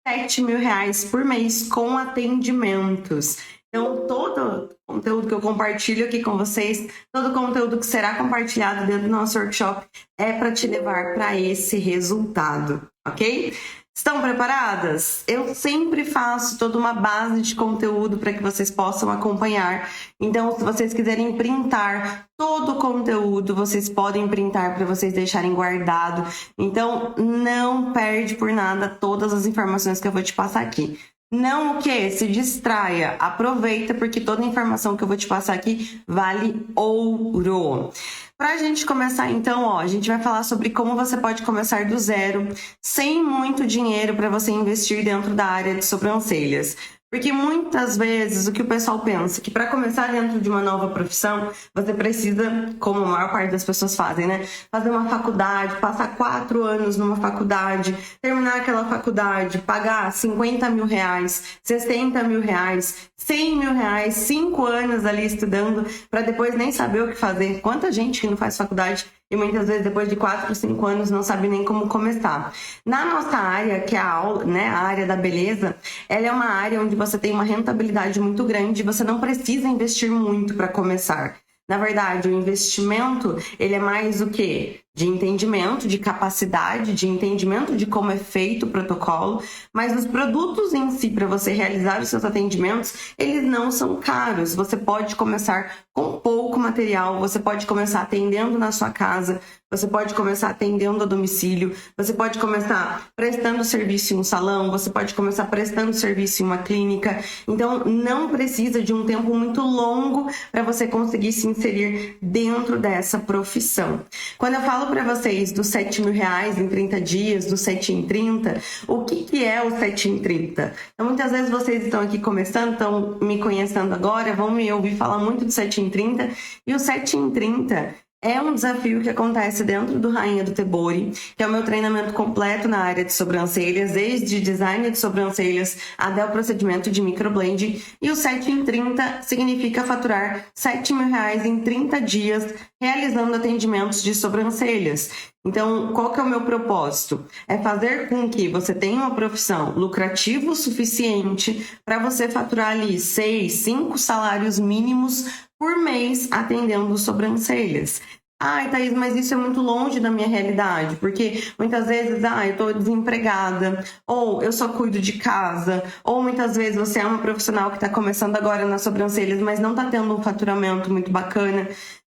R$ 7.000 por mês com atendimentos. Então, todo conteúdo que eu compartilho aqui com vocês, todo conteúdo que será compartilhado dentro do nosso workshop é para te levar para esse resultado, ok? Estão preparadas? Eu sempre faço toda uma base de conteúdo para que vocês possam acompanhar. Então, se vocês quiserem printar todo o conteúdo, vocês podem printar para vocês deixarem guardado. Então, não perde por nada todas as informações que eu vou te passar aqui. Não o que? Se distraia, aproveita, porque toda a informação que eu vou te passar aqui vale ouro. Para a gente começar então, ó, a gente vai falar sobre como você pode começar do zero, sem muito dinheiro para você investir dentro da área de sobrancelhas. Porque muitas vezes o que o pessoal pensa que para começar dentro de uma nova profissão, você precisa, como a maior parte das pessoas fazem, né? Fazer uma faculdade, passar 4 anos numa faculdade, terminar aquela faculdade, pagar R$ 50.000, R$ 60.000, R$ 100.000, 5 anos ali estudando, para depois nem saber o que fazer. Quanta gente que não faz faculdade e muitas vezes depois de 4, 5 anos não sabe nem como começar. Na nossa área, que é a aula, né, a área da beleza, ela é uma área onde você tem uma rentabilidade muito grande e você não precisa investir muito para começar. Na verdade, o investimento, ele é mais o quê? De entendimento, de capacidade, de entendimento de como é feito o protocolo, mas os produtos em si, para você realizar os seus atendimentos, eles não são caros. Você pode começar com pouco material, você pode começar atendendo na sua casa, você pode começar atendendo a domicílio, você pode começar prestando serviço em um salão, você pode começar prestando serviço em uma clínica. Então, não precisa de um tempo muito longo para você conseguir se inserir dentro dessa profissão. Quando eu falo para vocês dos R$ 7.000 em 30 dias, do 7 em 30, o que é o 7 em 30? Então, muitas vezes vocês estão aqui começando, estão me conhecendo agora, vão me ouvir falar muito do 7 em 30, e o 7 em 30 é um desafio que acontece dentro do Rainha do Tebori, que é o meu treinamento completo na área de sobrancelhas, desde design de sobrancelhas até o procedimento de microblending. E o 7 em 30 significa faturar R$ 7.000 em 30 dias, realizando atendimentos de sobrancelhas. Então, qual que é o meu propósito? É fazer com que você tenha uma profissão lucrativa o suficiente para você faturar ali 6, 5 salários mínimos por mês atendendo sobrancelhas. Ai, Thaís, mas isso é muito longe da minha realidade, porque muitas vezes, eu estou desempregada, ou eu só cuido de casa, ou muitas vezes você é uma profissional que está começando agora nas sobrancelhas, mas não está tendo um faturamento muito bacana.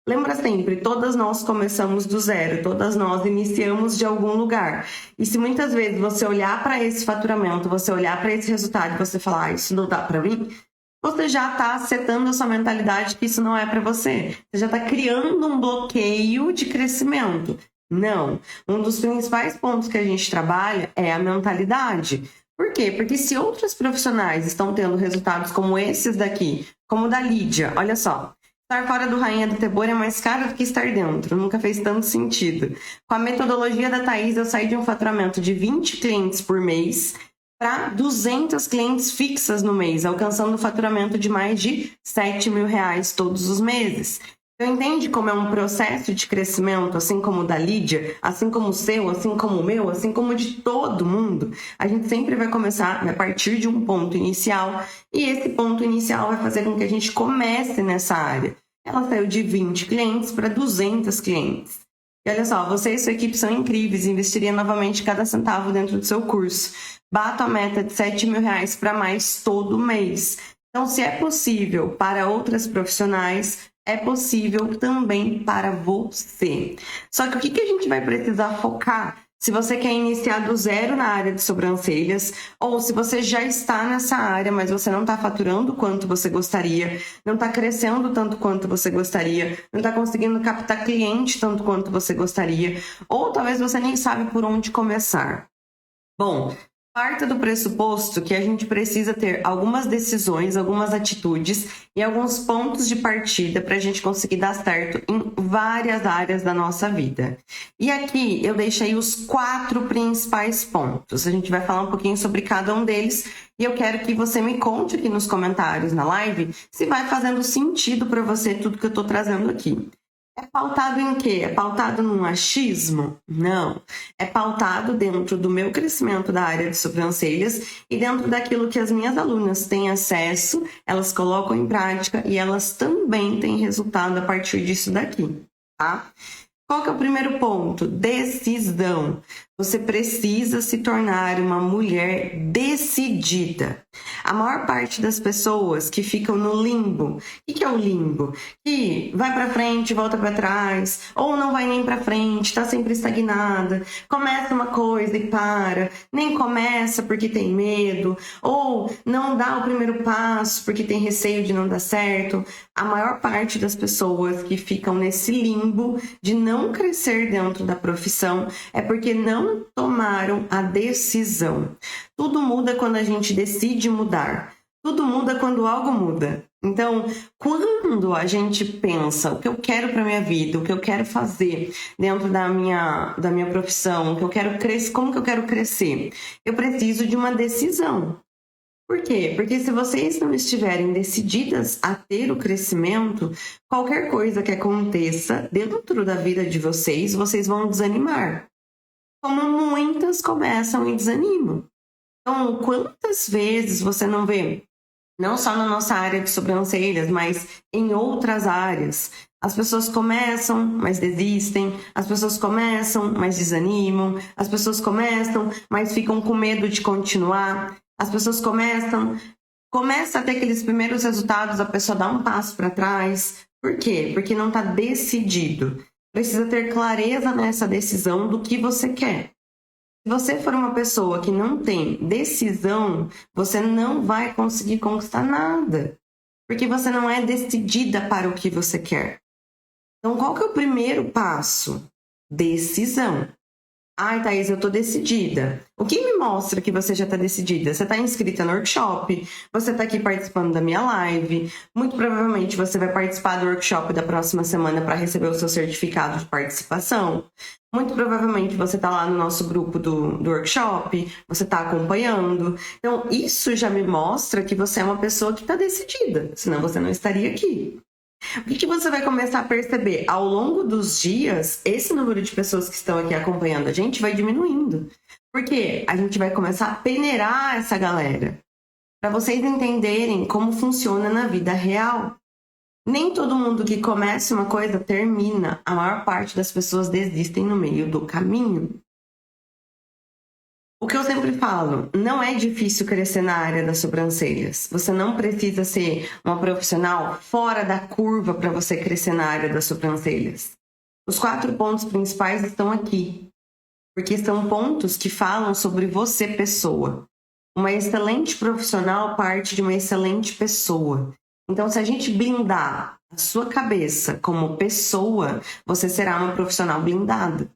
Lembra sempre, todas nós começamos do zero, todas nós iniciamos de algum lugar. E se muitas vezes você olhar para esse faturamento, você olhar para esse resultado e você falar, isso não dá para mim, você já está setando a sua mentalidade que isso não é para você. Você já está criando um bloqueio de crescimento. Não. Um dos principais pontos que a gente trabalha é a mentalidade. Por quê? Porque se outros profissionais estão tendo resultados como esses daqui, como o da Lídia, olha só. Estar fora do Rainha do Tebori é mais caro do que estar dentro. Nunca fez tanto sentido. Com a metodologia da Thaís, eu saí de um faturamento de 20 clientes por mês para 200 clientes fixas no mês, alcançando o faturamento de mais de R$ 7.000 todos os meses. Então, entende como é um processo de crescimento, assim como o da Lídia, assim como o seu, assim como o meu, assim como o de todo mundo? A gente sempre vai começar a partir de um ponto inicial, e esse ponto inicial vai fazer com que a gente comece nessa área. Ela saiu de 20 clientes para 200 clientes. E olha só, você e sua equipe são incríveis, investiria novamente cada centavo dentro do seu curso. Bata a meta de R$ 7.000 para mais todo mês. Então, se é possível para outras profissionais, é possível também para você. Só que o que a gente vai precisar focar? Se você quer iniciar do zero na área de sobrancelhas, ou se você já está nessa área, mas você não está faturando quanto você gostaria, não está crescendo tanto quanto você gostaria, não está conseguindo captar cliente tanto quanto você gostaria, ou talvez você nem sabe por onde começar. Bom, parta do pressuposto que a gente precisa ter algumas decisões, algumas atitudes e alguns pontos de partida para a gente conseguir dar certo em várias áreas da nossa vida. E aqui eu deixei os 4 principais pontos. A gente vai falar um pouquinho sobre cada um deles e eu quero que você me conte aqui nos comentários na live se vai fazendo sentido para você tudo que eu estou trazendo aqui. É pautado em quê? É pautado num achismo? Não. É pautado dentro do meu crescimento da área de sobrancelhas e dentro daquilo que as minhas alunas têm acesso, elas colocam em prática e elas também têm resultado a partir disso daqui, tá? Qual que é o primeiro ponto? Decisão. Você precisa se tornar uma mulher decidida. A maior parte das pessoas que ficam no limbo, o que é o limbo? Que vai para frente, volta para trás, ou não vai nem para frente, está sempre estagnada, começa uma coisa e para, nem começa porque tem medo, ou não dá o primeiro passo porque tem receio de não dar certo. A maior parte das pessoas que ficam nesse limbo de não crescer dentro da profissão é porque não tomaram a decisão. Tudo muda quando a gente decide mudar. Tudo muda quando algo muda. Então, quando a gente pensa o que eu quero para minha vida, o que eu quero fazer dentro da minha profissão, o que eu quero crescer, como que eu quero crescer, eu preciso de uma decisão. Por quê? Porque se vocês não estiverem decididas a ter o crescimento, qualquer coisa que aconteça dentro da vida de vocês, vocês vão desanimar. Como muitas começam e desanimam. Então, quantas vezes você não vê, não só na nossa área de sobrancelhas, mas em outras áreas, as pessoas começam, mas desistem, as pessoas começam, mas desanimam, as pessoas começam, mas ficam com medo de continuar, as pessoas começa a ter aqueles primeiros resultados, a pessoa dá um passo para trás. Por quê? Porque não está decidido. Precisa ter clareza nessa decisão do que você quer. Se você for uma pessoa que não tem decisão, você não vai conseguir conquistar nada. Porque você não é decidida para o que você quer. Então, qual que é o primeiro passo? Decisão. Ai, Thaís, eu tô decidida. O que me mostra que você já tá decidida? Você tá inscrita no workshop, você tá aqui participando da minha live, muito provavelmente você vai participar do workshop da próxima semana para receber o seu certificado de participação. Muito provavelmente você tá lá no nosso grupo do workshop, você tá acompanhando. Então, isso já me mostra que você é uma pessoa que tá decidida, senão você não estaria aqui. O que você vai começar a perceber? Ao longo dos dias, esse número de pessoas que estão aqui acompanhando a gente vai diminuindo. Porque a gente vai começar a peneirar essa galera. Para vocês entenderem como funciona na vida real. Nem todo mundo que começa uma coisa termina. A maior parte das pessoas desistem no meio do caminho. O que eu sempre falo, não é difícil crescer na área das sobrancelhas. Você não precisa ser uma profissional fora da curva para você crescer na área das sobrancelhas. Os 4 pontos principais estão aqui, porque são pontos que falam sobre você, pessoa. Uma excelente profissional parte de uma excelente pessoa. Então, se a gente blindar a sua cabeça como pessoa, você será uma profissional blindada.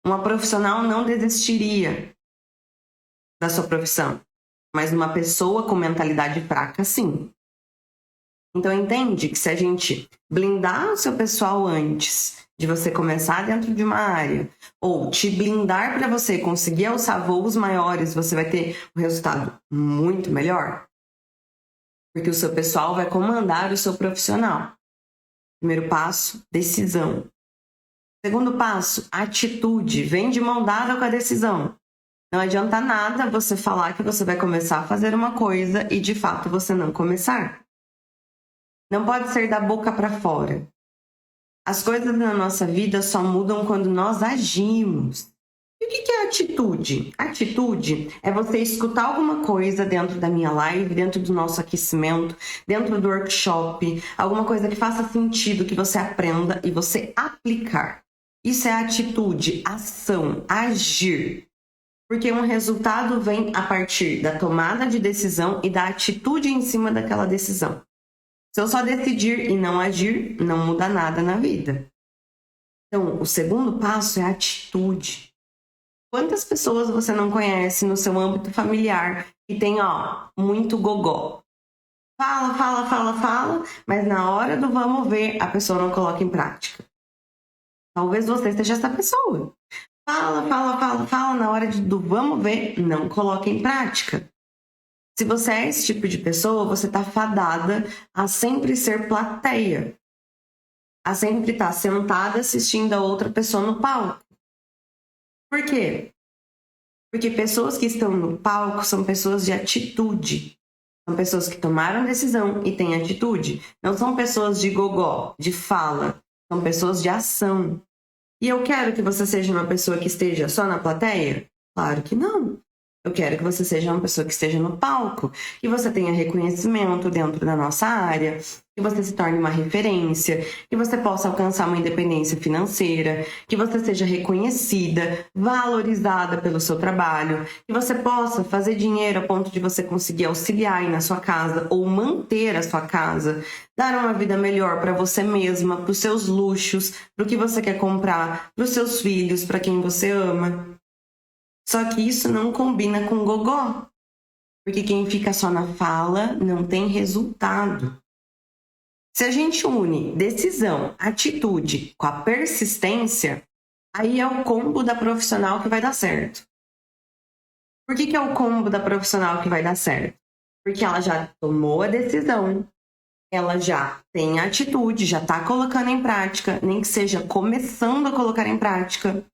Uma profissional não desistiria da sua profissão, mas uma pessoa com mentalidade fraca, sim. Então, entende que se a gente blindar o seu pessoal antes de você começar dentro de uma área, ou te blindar para você conseguir alçar voos maiores, você vai ter um resultado muito melhor. Porque o seu pessoal vai comandar o seu profissional. Primeiro passo, decisão. Segundo passo, atitude. Vem de mão dada com a decisão. Não adianta nada você falar que você vai começar a fazer uma coisa e de fato você não começar. Não pode ser da boca para fora. As coisas na nossa vida só mudam quando nós agimos. E o que é atitude? Atitude é você escutar alguma coisa dentro da minha live, dentro do nosso aquecimento, dentro do workshop, alguma coisa que faça sentido, que você aprenda e você aplicar. Isso é atitude, ação, agir. Porque um resultado vem a partir da tomada de decisão e da atitude em cima daquela decisão. Se eu só decidir e não agir, não muda nada na vida. Então, o segundo passo é atitude. Quantas pessoas você não conhece no seu âmbito familiar que tem, muito gogó? Fala, mas na hora do vamos ver, a pessoa não coloca em prática. Talvez você seja essa pessoa. Fala, na hora do vamos ver, não coloca em prática. Se você é esse tipo de pessoa, você está fadada a sempre ser plateia. a sempre estar sentada assistindo a outra pessoa no palco. Por quê? Porque pessoas que estão no palco são pessoas de atitude. São pessoas que tomaram decisão e têm atitude. Não são pessoas de gogó, de fala. São pessoas de ação. E eu quero que você seja uma pessoa que esteja só na plateia? Claro que não. Eu quero que você seja uma pessoa que esteja no palco, que você tenha reconhecimento dentro da nossa área, que você se torne uma referência, que você possa alcançar uma independência financeira, que você seja reconhecida, valorizada pelo seu trabalho, que você possa fazer dinheiro a ponto de você conseguir auxiliar aí na sua casa ou manter a sua casa, dar uma vida melhor para você mesma, para os seus luxos, para o que você quer comprar, para os seus filhos, para quem você ama. Só que isso não combina com gogó, porque quem fica só na fala não tem resultado. Se a gente une decisão, atitude com a persistência, aí é o combo da profissional que vai dar certo. Por que é o combo da profissional que vai dar certo? Porque ela já tomou a decisão, ela já tem a atitude, já está colocando em prática, nem que seja começando a colocar em prática.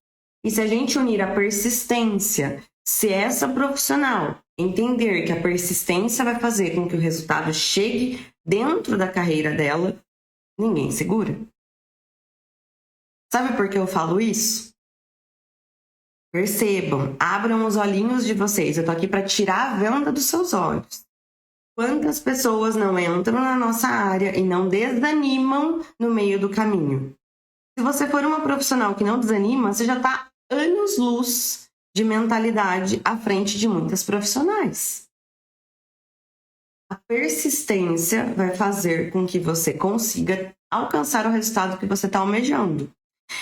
E se a gente unir a persistência, se essa profissional entender que a persistência vai fazer com que o resultado chegue dentro da carreira dela, ninguém segura. Sabe por que eu falo isso? Percebam, abram os olhinhos de vocês. Eu tô aqui para tirar a venda dos seus olhos. Quantas pessoas não entram na nossa área e não desanimam no meio do caminho? Se você for uma profissional que não desanima, você já está anos-luz de mentalidade à frente de muitas profissionais. A persistência vai fazer com que você consiga alcançar o resultado que você está almejando.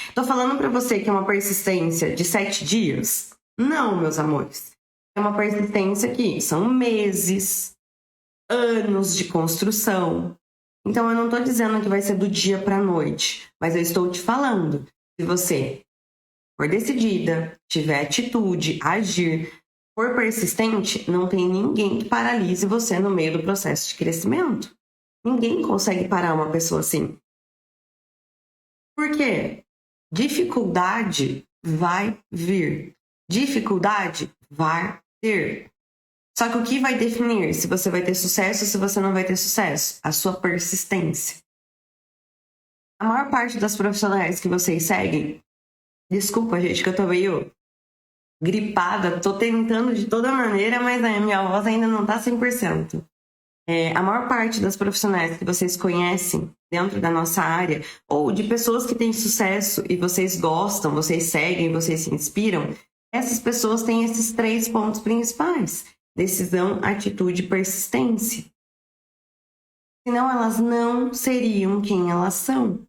Estou falando para você que é uma persistência de 7 dias? Não, meus amores. É uma persistência que são meses, anos de construção. Então, eu não estou dizendo que vai ser do dia para a noite, mas eu estou te falando. Se você for decidida, tiver atitude, agir, for persistente, não tem ninguém que paralise você no meio do processo de crescimento. Ninguém consegue parar uma pessoa assim. Por quê? Dificuldade vai vir. Dificuldade vai ter. Só que o que vai definir se você vai ter sucesso ou se você não vai ter sucesso? A sua persistência. A maior parte das profissionais que vocês seguem, desculpa, gente, que eu tô meio gripada, tô tentando de toda maneira, mas a minha voz ainda não tá 100%. A maior parte das profissionais que vocês conhecem dentro da nossa área, ou de pessoas que têm sucesso e vocês gostam, vocês seguem, vocês se inspiram, essas pessoas têm esses 3 pontos principais: decisão, atitude e persistência. Senão elas não seriam quem elas são.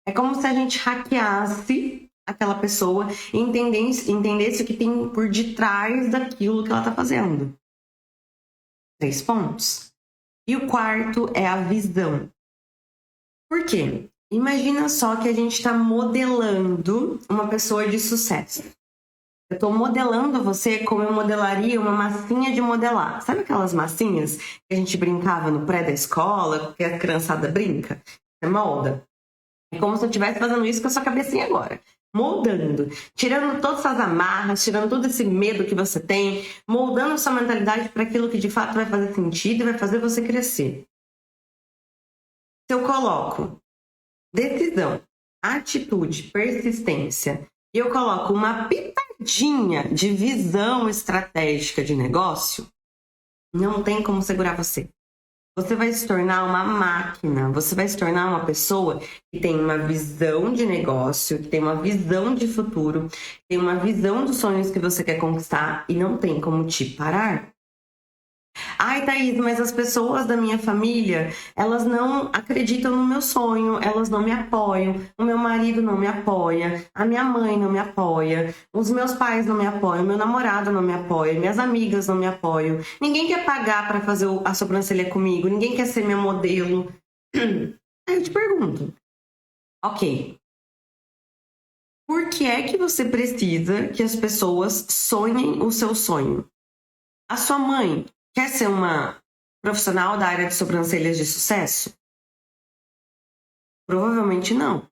É como se a gente hackeasse aquela pessoa e entendesse o que tem por detrás daquilo que ela está fazendo. 3 pontos. E o quarto é a visão. Por quê? Imagina só que a gente está modelando uma pessoa de sucesso. Eu estou modelando você como eu modelaria uma massinha de modelar. Sabe aquelas massinhas que a gente brincava no pré da escola, que a criançada brinca? Você molda. É como se eu estivesse fazendo isso com a sua cabecinha agora. Moldando, tirando todas as amarras, tirando todo esse medo que você tem, moldando a sua mentalidade para aquilo que de fato vai fazer sentido e vai fazer você crescer. Se eu coloco decisão, atitude, persistência, e eu coloco uma pitadinha de visão estratégica de negócio, não tem como segurar você. Você vai se tornar uma máquina, você vai se tornar uma pessoa que tem uma visão de negócio, que tem uma visão de futuro, tem uma visão dos sonhos que você quer conquistar e não tem como te parar. Ai, Thaís, mas as pessoas da minha família, elas não acreditam no meu sonho, elas não me apoiam, o meu marido não me apoia, a minha mãe não me apoia, os meus pais não me apoiam, meu namorado não me apoia, minhas amigas não me apoiam, ninguém quer pagar para fazer a sobrancelha comigo, ninguém quer ser meu modelo. Aí eu te pergunto, ok, por que é que você precisa que as pessoas sonhem o seu sonho? A sua mãe quer ser uma profissional da área de sobrancelhas de sucesso? Provavelmente não.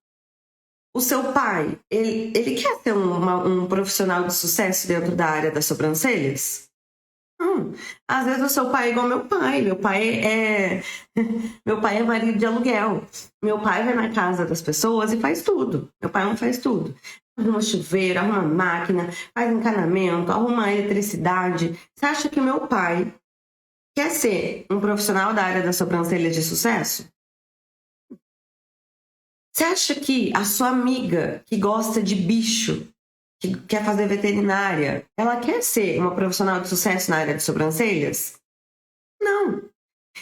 O seu pai, ele quer ser um profissional de sucesso dentro da área das sobrancelhas? Não. Às vezes o seu pai é igual meu pai. Meu pai é meu pai é marido de aluguel. Meu pai vai na casa das pessoas e faz tudo. Meu pai não faz tudo. Arruma chuveiro, arruma máquina, faz encanamento, arruma eletricidade. Você acha que meu pai quer ser um profissional da área das sobrancelhas de sucesso? Você acha que a sua amiga que gosta de bicho, que quer fazer veterinária, ela quer ser uma profissional de sucesso na área de sobrancelhas? Não.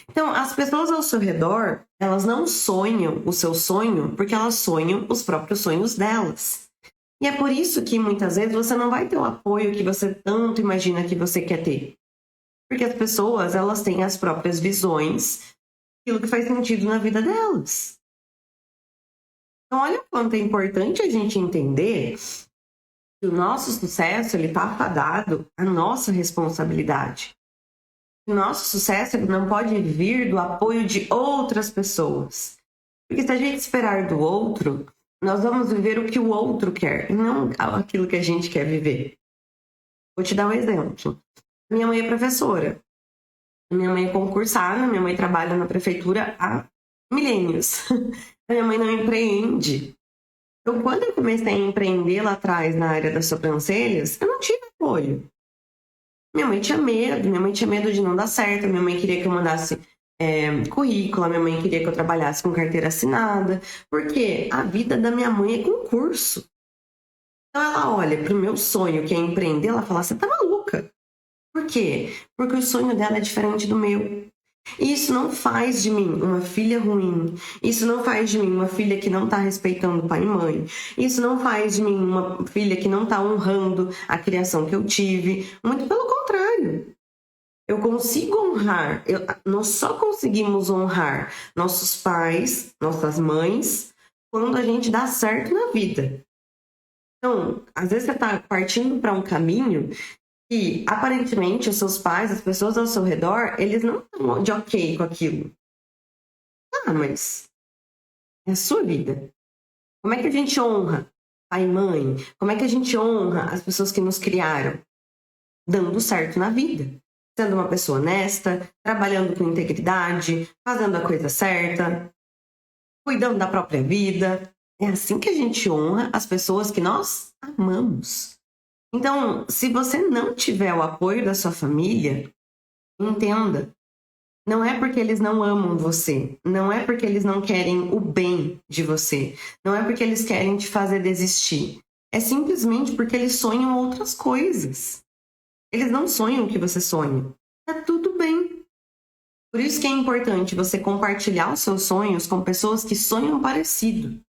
Então, as pessoas ao seu redor, elas não sonham o seu sonho porque elas sonham os próprios sonhos delas. E é por isso que muitas vezes você não vai ter o apoio que você tanto imagina que você quer ter. Porque as pessoas, elas têm as próprias visões, aquilo que faz sentido na vida delas. Então, olha quanto é importante a gente entender que o nosso sucesso está fadado à nossa responsabilidade. O nosso sucesso não pode vir do apoio de outras pessoas. Porque se a gente esperar do outro, nós vamos viver o que o outro quer, e não aquilo que a gente quer viver. Vou te dar um exemplo. Minha mãe é professora. Minha mãe é concursada, minha mãe trabalha na prefeitura há milênios. Minha mãe não empreende. Então, quando eu comecei a empreender lá atrás na área das sobrancelhas, eu não tive apoio. Minha mãe tinha medo de não dar certo, minha mãe queria que eu mandasse currículo, minha mãe queria que eu trabalhasse com carteira assinada, porque a vida da minha mãe é concurso. Então ela olha para o meu sonho, que é empreender, ela fala, você tá maluca. Por quê? Porque o sonho dela é diferente do meu. E isso não faz de mim uma filha ruim. Isso não faz de mim uma filha que não está respeitando pai e mãe. Isso não faz de mim uma filha que não está honrando a criação que eu tive. Muito pelo contrário. Eu consigo honrar. Nós só conseguimos honrar nossos pais, nossas mães, quando a gente dá certo na vida. Então, às vezes você está partindo para um caminho e, aparentemente, os seus pais, as pessoas ao seu redor, eles não estão de ok com aquilo. Ah, mas é a sua vida. Como é que a gente honra pai e mãe? Como é que a gente honra as pessoas que nos criaram? Dando certo na vida. Sendo uma pessoa honesta, trabalhando com integridade, fazendo a coisa certa, cuidando da própria vida. É assim que a gente honra as pessoas que nós amamos. Então, se você não tiver o apoio da sua família, entenda. Não é porque eles não amam você. Não é porque eles não querem o bem de você. Não é porque eles querem te fazer desistir. É simplesmente porque eles sonham outras coisas. Eles não sonham o que você sonha. Tá tudo bem. Por isso que é importante você compartilhar os seus sonhos com pessoas que sonham parecido.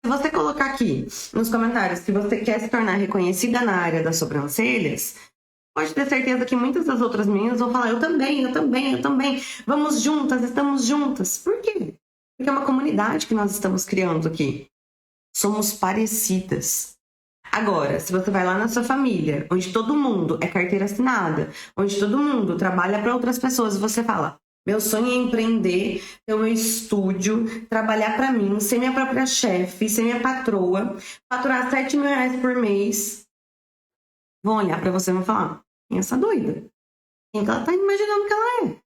Se você colocar aqui nos comentários que você quer se tornar reconhecida na área das sobrancelhas, pode ter certeza que muitas das outras meninas vão falar, eu também. Vamos juntas, estamos juntas. Por quê? Porque é uma comunidade que nós estamos criando aqui. Somos parecidas. Agora, se você vai lá na sua família, onde todo mundo é carteira assinada, onde todo mundo trabalha para outras pessoas, e você fala, meu sonho é empreender, ter o meu estúdio, trabalhar para mim, ser minha própria chefe, ser minha patroa, faturar 7 mil reais por mês. Vão olhar para você e vão falar, quem é essa doida? Quem que ela tá imaginando que ela é?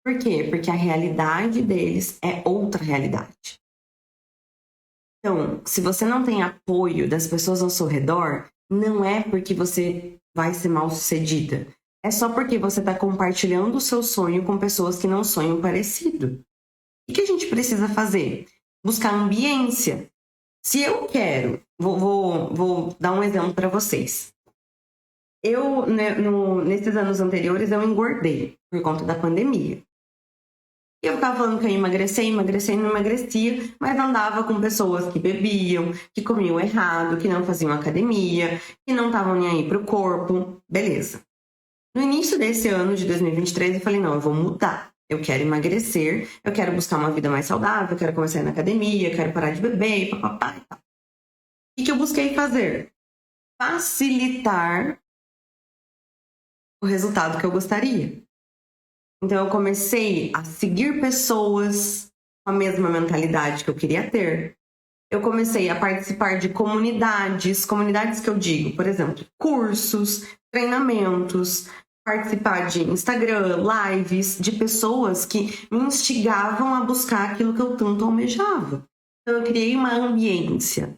Por quê? Porque a realidade deles é outra realidade. Então, se você não tem apoio das pessoas ao seu redor, não é porque você vai ser mal sucedida. É só porque você está compartilhando o seu sonho com pessoas que não sonham parecido. O que a gente precisa fazer? Buscar ambiência. Se eu quero, vou dar um exemplo para vocês. Eu, nesses anos anteriores, eu engordei por conta da pandemia. Eu ficava falando que eu ia emagrecer e não emagrecia, mas andava com pessoas que bebiam, que comiam errado, que não faziam academia, que não estavam nem aí pro corpo. Beleza. No início desse ano de 2023, eu falei, não, eu vou mudar. Eu quero emagrecer, eu quero buscar uma vida mais saudável, eu quero começar a ir na academia, eu quero parar de beber, papapá e tal. O que eu busquei fazer? Facilitar o resultado que eu gostaria. Então, eu comecei a seguir pessoas, com a mesma mentalidade que eu queria ter. Eu comecei a participar de comunidades que eu digo, por exemplo, cursos, treinamentos, participar de Instagram, lives, de pessoas que me instigavam a buscar aquilo que eu tanto almejava. Então, eu criei uma ambiência.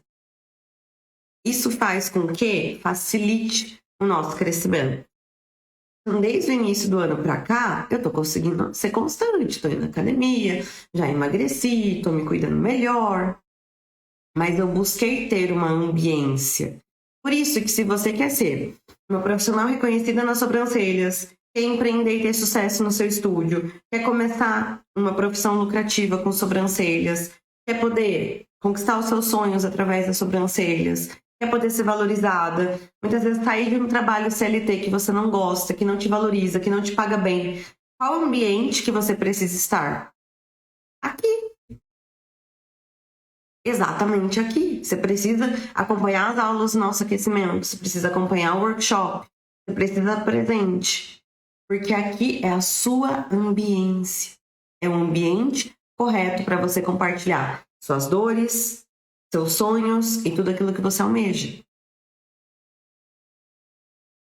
Isso faz com que facilite o nosso crescimento. Então, desde o início do ano para cá, eu tô conseguindo ser constante. Tô indo na academia, já emagreci, tô me cuidando melhor. Mas eu busquei ter uma ambiência. Por isso que se você quer ser uma profissional reconhecida nas sobrancelhas, quer empreender e ter sucesso no seu estúdio, quer começar uma profissão lucrativa com sobrancelhas, quer poder conquistar os seus sonhos através das sobrancelhas, quer poder ser valorizada, muitas vezes sair de um trabalho CLT que você não gosta, que não te valoriza, que não te paga bem. Qual ambiente que você precisa estar? Aqui. Exatamente aqui. Você precisa acompanhar as aulas do nosso aquecimento, você precisa acompanhar o workshop, você precisa estar presente. Porque aqui é a sua ambiência. É o ambiente correto para você compartilhar suas dores, seus sonhos e tudo aquilo que você almeja.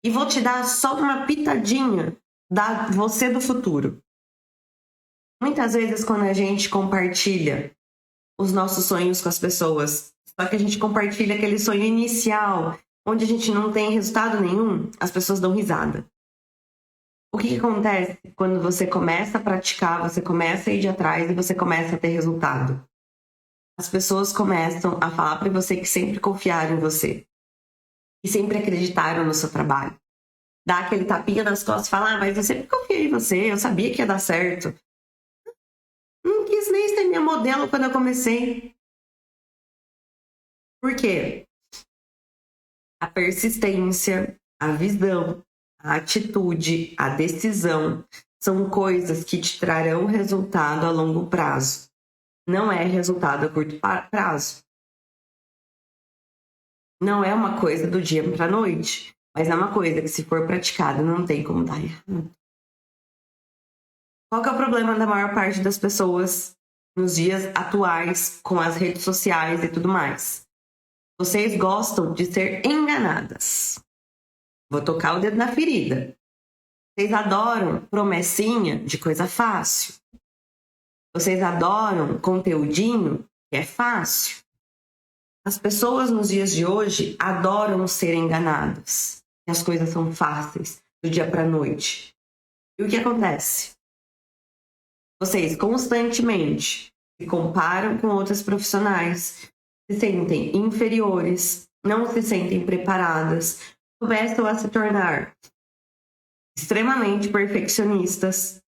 E vou te dar só uma pitadinha da você do futuro. Muitas vezes quando a gente compartilha os nossos sonhos com as pessoas, só que a gente compartilha aquele sonho inicial, onde a gente não tem resultado nenhum, as pessoas dão risada. O que acontece quando você começa a praticar, você começa a ir de atrás e você começa a ter resultado? As pessoas começam a falar para você que sempre confiaram em você, que sempre acreditaram no seu trabalho. Dá aquele tapinha nas costas e fala, mas eu sempre confiei em você, eu sabia que ia dar certo. Não quis nem ser minha modelo quando eu comecei. Por quê? A persistência, a visão, a atitude, a decisão são coisas que te trarão resultado a longo prazo. Não é resultado a curto prazo. Não é uma coisa do dia para a noite, mas é uma coisa que, se for praticada, não tem como dar errado. Qual que é o problema da maior parte das pessoas nos dias atuais com as redes sociais e tudo mais? Vocês gostam de ser enganadas. Vou tocar o dedo na ferida. Vocês adoram promessinha de coisa fácil. Vocês adoram conteúdinho que é fácil. As pessoas nos dias de hoje adoram ser enganadas. E as coisas são fáceis do dia para a noite. E o que acontece? Vocês constantemente se comparam com outras profissionais, se sentem inferiores, não se sentem preparadas, começam a se tornar extremamente perfeccionistas,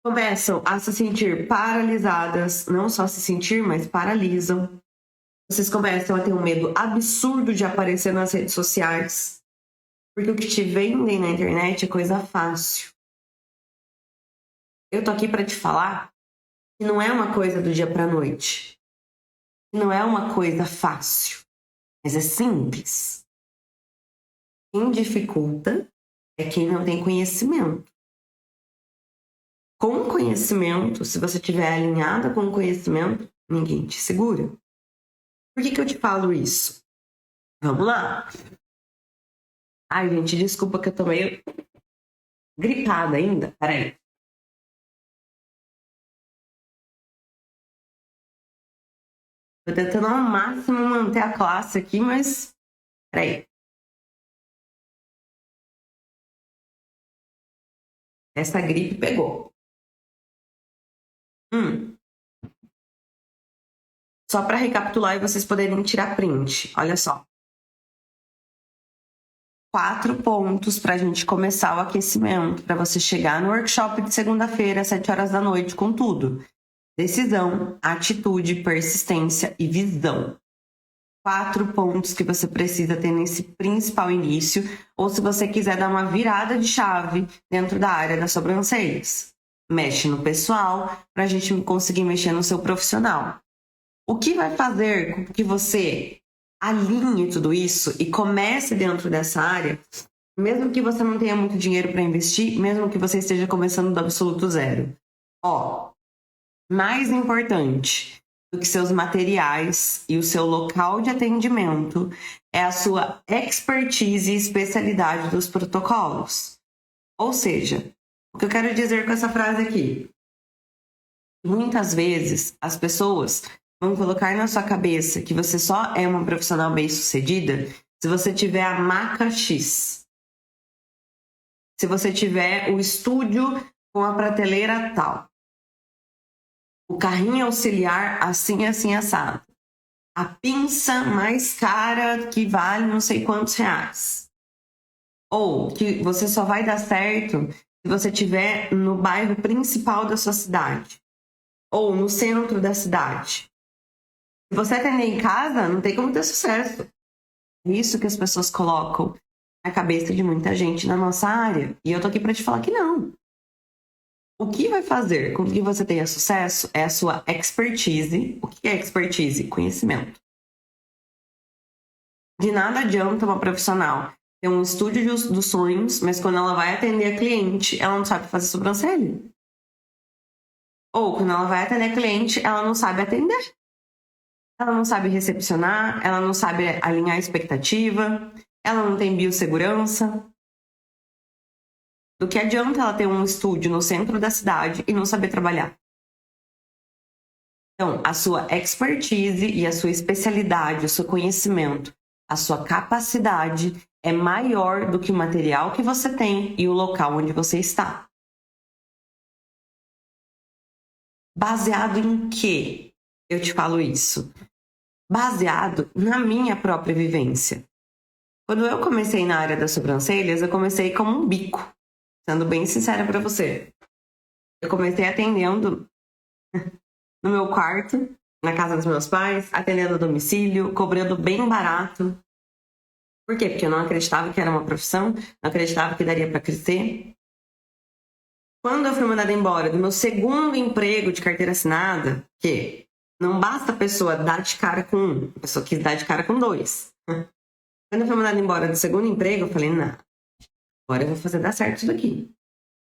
começam a se sentir paralisadas, não só se sentir, mas paralisam. Vocês começam a ter um medo absurdo de aparecer nas redes sociais, porque o que te vendem na internet é coisa fácil. Eu tô aqui para te falar que não é uma coisa do dia para a noite. Não é uma coisa fácil, mas é simples. Quem dificulta é quem não tem conhecimento. Com conhecimento, se você estiver alinhada com o conhecimento, ninguém te segura. Por que eu te falo isso? Vamos lá. Ai, gente, desculpa que eu tô meio gripada ainda. Peraí. Tô tentando ao máximo manter a classe aqui, mas... Peraí. Essa gripe pegou. Só para recapitular e vocês poderem tirar print. Olha só. 4 pontos para a gente começar o aquecimento, para você chegar no workshop de segunda-feira, às 7 horas da noite, com tudo. Decisão, atitude, persistência e visão. 4 pontos que você precisa ter nesse principal início, ou se você quiser dar uma virada de chave dentro da área das sobrancelhas. Mexe no pessoal, para a gente conseguir mexer no seu profissional. O que vai fazer com que você alinhe tudo isso e comece dentro dessa área, mesmo que você não tenha muito dinheiro para investir, mesmo que você esteja começando do absoluto zero? Ó, Mais importante do que seus materiais e o seu local de atendimento é a sua expertise e especialidade dos protocolos. Ou seja, o que eu quero dizer com essa frase aqui? Muitas vezes as pessoas vão colocar na sua cabeça que você só é uma profissional bem-sucedida se você tiver a maca X. Se você tiver o estúdio com a prateleira tal. O carrinho auxiliar assim, assim, assado. A pinça mais cara que vale não sei quantos reais. Ou que você só vai dar certo se você estiver no bairro principal da sua cidade. Ou no centro da cidade. Se você atender em casa, não tem como ter sucesso. É isso que as pessoas colocam na cabeça de muita gente na nossa área. E eu tô aqui para te falar que não. O que vai fazer com que você tenha sucesso é a sua expertise. O que é expertise? Conhecimento. De nada adianta uma profissional ter um estúdio dos sonhos, mas quando ela vai atender a cliente, ela não sabe fazer sobrancelha. Ou quando ela vai atender a cliente, ela não sabe atender. Ela não sabe recepcionar, ela não sabe alinhar a expectativa, ela não tem biossegurança. Do que adianta ela ter um estúdio no centro da cidade e não saber trabalhar? Então, a sua expertise e a sua especialidade, o seu conhecimento, a sua capacidade é maior do que o material que você tem e o local onde você está. Baseado em quê eu te falo isso? Baseado na minha própria vivência. Quando eu comecei na área das sobrancelhas, eu comecei como um bico, sendo bem sincera para você. Eu comecei atendendo no meu quarto, na casa dos meus pais, atendendo a domicílio, cobrando bem barato. Por quê? Porque eu não acreditava que era uma profissão, não acreditava que daria para crescer. Quando eu fui mandada embora do meu segundo emprego de carteira assinada, que não basta a pessoa dar de cara com um, a pessoa quis dar de cara com dois. Quando eu fui mandada embora do segundo emprego, eu falei, não, agora eu vou fazer dar certo isso daqui.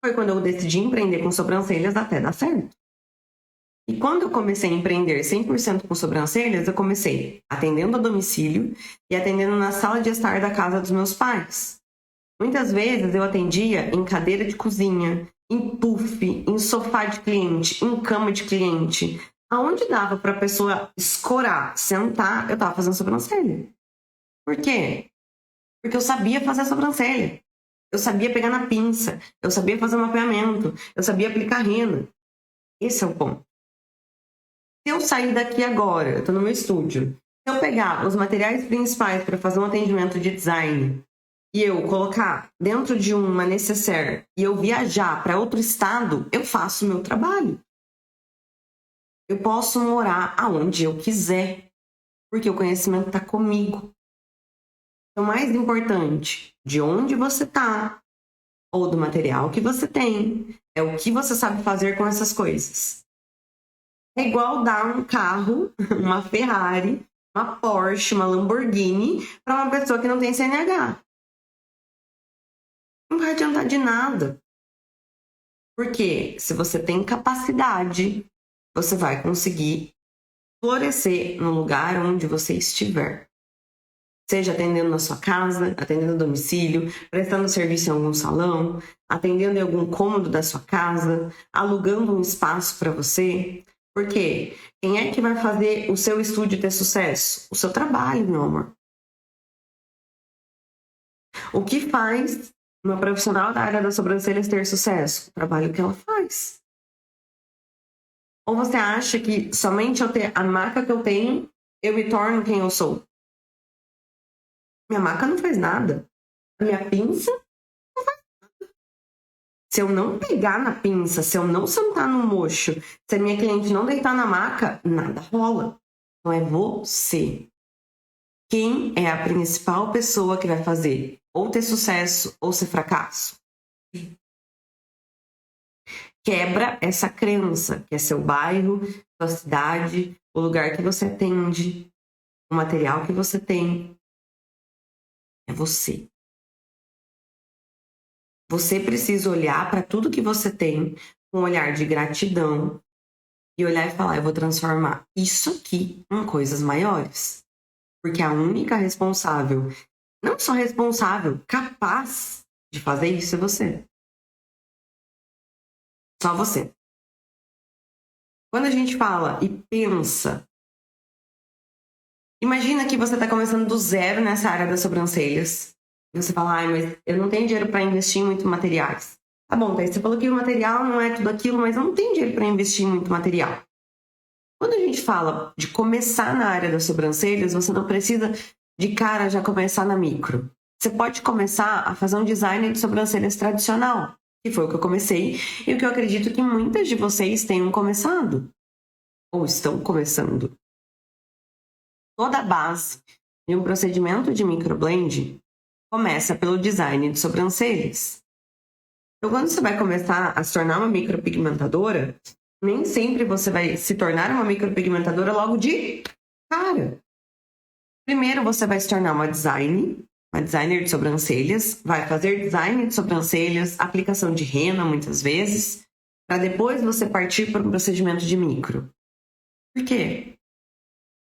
Foi quando eu decidi empreender com sobrancelhas até dar certo. E quando eu comecei a empreender 100% com sobrancelhas, eu comecei atendendo a domicílio e atendendo na sala de estar da casa dos meus pais. Muitas vezes eu atendia em cadeira de cozinha, em puff, em sofá de cliente, em cama de cliente. Aonde dava para a pessoa escorar, sentar, eu estava fazendo sobrancelha. Por quê? Porque eu sabia fazer a sobrancelha. Eu sabia pegar na pinça, eu sabia fazer um mapeamento, eu sabia aplicar rena. Esse é o ponto. Se eu sair daqui agora, eu estou no meu estúdio, se eu pegar os materiais principais para fazer um atendimento de design e eu colocar dentro de uma necessaire e eu viajar para outro estado, eu faço o meu trabalho. Eu posso morar aonde eu quiser, porque o conhecimento está comigo. Então, mais importante de onde você está ou do material que você tem é o que você sabe fazer com essas coisas. É igual dar um carro, uma Ferrari, uma Porsche, uma Lamborghini para uma pessoa que não tem CNH. Não vai adiantar de nada. Porque se você tem capacidade, você vai conseguir florescer no lugar onde você estiver. Seja atendendo na sua casa, atendendo no domicílio, prestando serviço em algum salão, atendendo em algum cômodo da sua casa, alugando um espaço para você. Porque quem é que vai fazer o seu estúdio ter sucesso? O seu trabalho, meu amor. O que faz uma profissional da área das sobrancelhas ter sucesso? O trabalho que ela faz. Ou você acha que somente eu ter a marca que eu tenho, eu me torno quem eu sou? Minha marca não faz nada. A minha pinça não faz nada. Se eu não pegar na pinça, se eu não sentar no mocho, se a minha cliente não deitar na maca, nada rola. Não é você. Quem é a principal pessoa que vai fazer ou ter sucesso ou ser fracasso? Quebra essa crença que é seu bairro, sua cidade, o lugar que você atende, o material que você tem. É você. Você precisa olhar para tudo que você tem com um olhar de gratidão, e olhar e falar, eu vou transformar isso aqui em coisas maiores. Porque a única responsável, não só responsável, capaz de fazer isso é você. Só você. Quando a gente fala e pensa, imagina que você está começando do zero nessa área das sobrancelhas. E você fala, ai, mas eu não tenho dinheiro para investir em muito materiais. Tá bom, Thaís, você falou que o material não é tudo aquilo, mas eu não tenho dinheiro para investir em muito material. Quando a gente fala de começar na área das sobrancelhas, você não precisa de cara já começar na micro. Você pode começar a fazer um design de sobrancelhas tradicional, que foi o que eu comecei e o que eu acredito que muitas de vocês tenham começado ou estão começando. Toda a base de um procedimento de microblend começa pelo design de sobrancelhas. Então, quando você vai começar a se tornar uma micropigmentadora, nem sempre você vai se tornar uma micropigmentadora logo de cara. Primeiro você vai se tornar uma designer de sobrancelhas, vai fazer design de sobrancelhas, aplicação de rena muitas vezes, para depois você partir para um procedimento de micro. Por quê?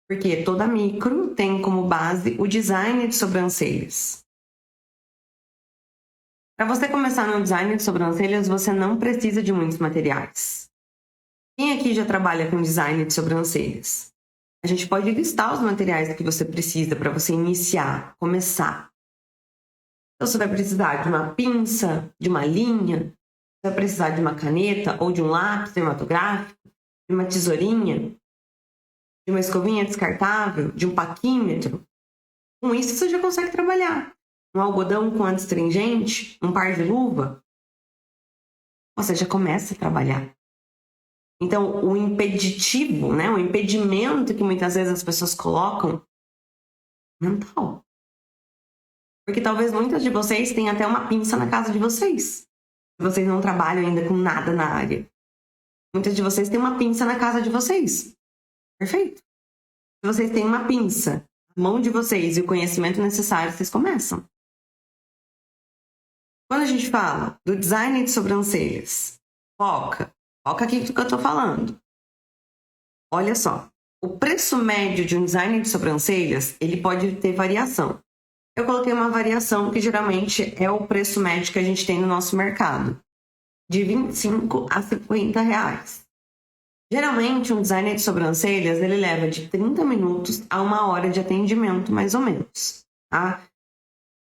Porque toda micro tem como base o design de sobrancelhas. Para você começar no design de sobrancelhas, você não precisa de muitos materiais. Quem aqui já trabalha com design de sobrancelhas? A gente pode listar os materiais que você precisa para você iniciar, começar. Então, você vai precisar de uma pinça, de uma linha, você vai precisar de uma caneta ou de um lápis dermatográfico, de uma tesourinha, de uma escovinha descartável, de um paquímetro. Com isso, você já consegue trabalhar. Um algodão com adstringente, um par de luva, você já começa a trabalhar. Então, o impeditivo, né, o impedimento que muitas vezes as pessoas colocam, mental. Porque talvez muitas de vocês tenham até uma pinça na casa de vocês. Vocês não trabalham ainda com nada na área. Muitas de vocês têm uma pinça na casa de vocês. Perfeito. Se vocês têm uma pinça na mão de vocês e o conhecimento necessário, vocês começam. Quando a gente fala do design de sobrancelhas, foca aqui no que eu tô falando. Olha só, o preço médio de um design de sobrancelhas, ele pode ter variação. Eu coloquei uma variação que geralmente é o preço médio que a gente tem no nosso mercado, de 25 a 50 reais. Geralmente, um designer de sobrancelhas, ele leva de 30 minutos a 1 hora de atendimento, mais ou menos, tá?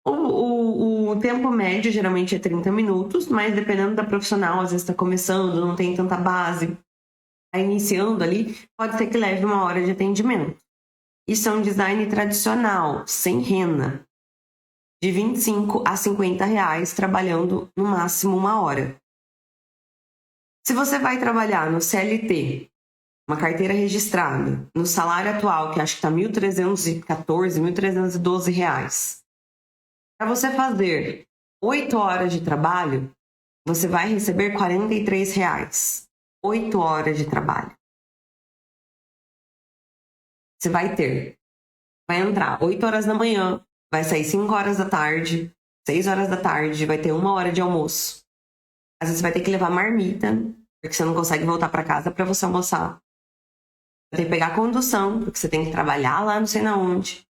O tempo médio geralmente é 30 minutos, mas dependendo da profissional, às vezes está começando, não tem tanta base, está iniciando ali, pode ser que leve 1 hora de atendimento. Isso é um design tradicional, sem rena, de 25 a 50 reais, trabalhando no máximo 1 hora. Se você vai trabalhar no CLT, uma carteira registrada, no salário atual, que acho que está R$ 1.314, R$ 1.312, para você fazer 8 horas de trabalho, você vai receber R$ 43. 8 horas de trabalho. Você vai entrar 8 horas da manhã, vai sair 5 horas da tarde, 6 horas da tarde, vai ter 1 hora de almoço. Às vezes você vai ter que levar marmita, porque você não consegue voltar para casa para você almoçar. Vai ter que pegar condução, porque você tem que trabalhar lá não sei na onde.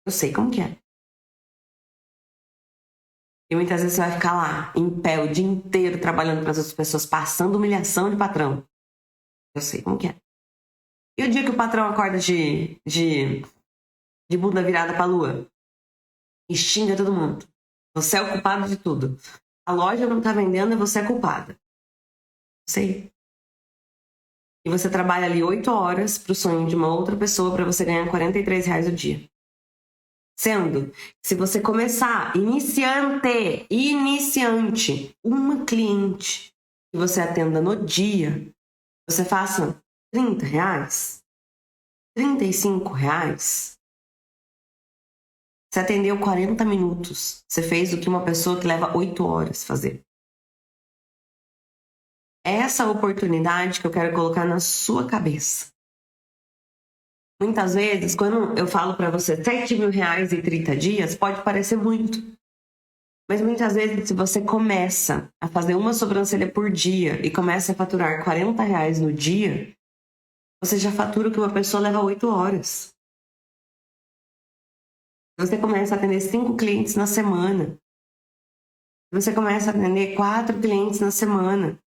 Eu sei como que é. E muitas vezes você vai ficar lá, em pé, o dia inteiro, trabalhando para as outras pessoas, passando humilhação de patrão. Eu sei como que é. E o dia que o patrão acorda de bunda virada para a lua e xinga todo mundo. Você é o culpado de tudo. A loja não tá vendendo e você é culpada. Sei. E você trabalha ali 8 horas pro sonho de uma outra pessoa para você ganhar R$ 43 o dia. Sendo, se você começar iniciante, uma cliente que você atenda no dia, você faça R$ 30, R$ 35. Você atendeu 40 minutos. Você fez o que uma pessoa que leva 8 horas fazer. Essa oportunidade que eu quero colocar na sua cabeça. Muitas vezes, quando eu falo para você R$ 7.000 em 30 dias, pode parecer muito. Mas muitas vezes, se você começa a fazer uma sobrancelha por dia e começa a faturar R$ 40 no dia, você já fatura o que uma pessoa leva 8 horas. Você começa a atender 5 clientes na semana. Você começa a atender 4 clientes na semana.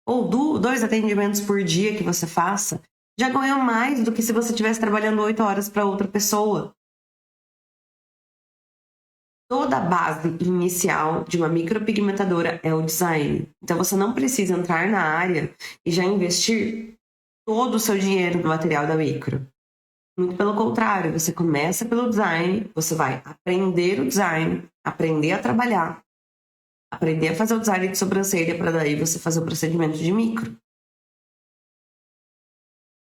Ou 2 atendimentos por dia que você faça, já ganhou mais do que se você estivesse trabalhando 8 horas para outra pessoa. Toda a base inicial de uma micropigmentadora é o design. Então você não precisa entrar na área e já investir todo o seu dinheiro no material da micro. Muito pelo contrário, você começa pelo design, você vai aprender o design, aprender a trabalhar, aprender a fazer o design de sobrancelha para daí você fazer o procedimento de micro.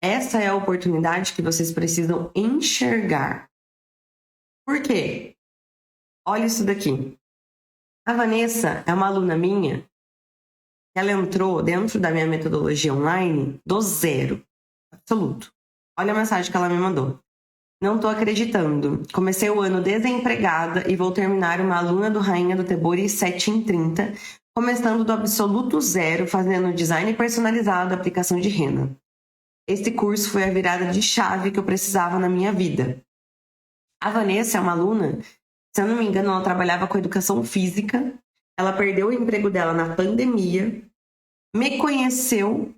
Essa é a oportunidade que vocês precisam enxergar. Por quê? Olha isso daqui. A Vanessa é uma aluna minha. Ela entrou dentro da minha metodologia online do zero. Absoluto. Olha a mensagem que ela me mandou. Não tô acreditando. Comecei o ano desempregada e vou terminar uma aluna do Rainha do Tebori 7 em 30, começando do absoluto zero, fazendo design personalizado, aplicação de rena. Esse curso foi a virada de chave que eu precisava na minha vida. A Vanessa é uma aluna, se eu não me engano, ela trabalhava com educação física, ela perdeu o emprego dela na pandemia, me conheceu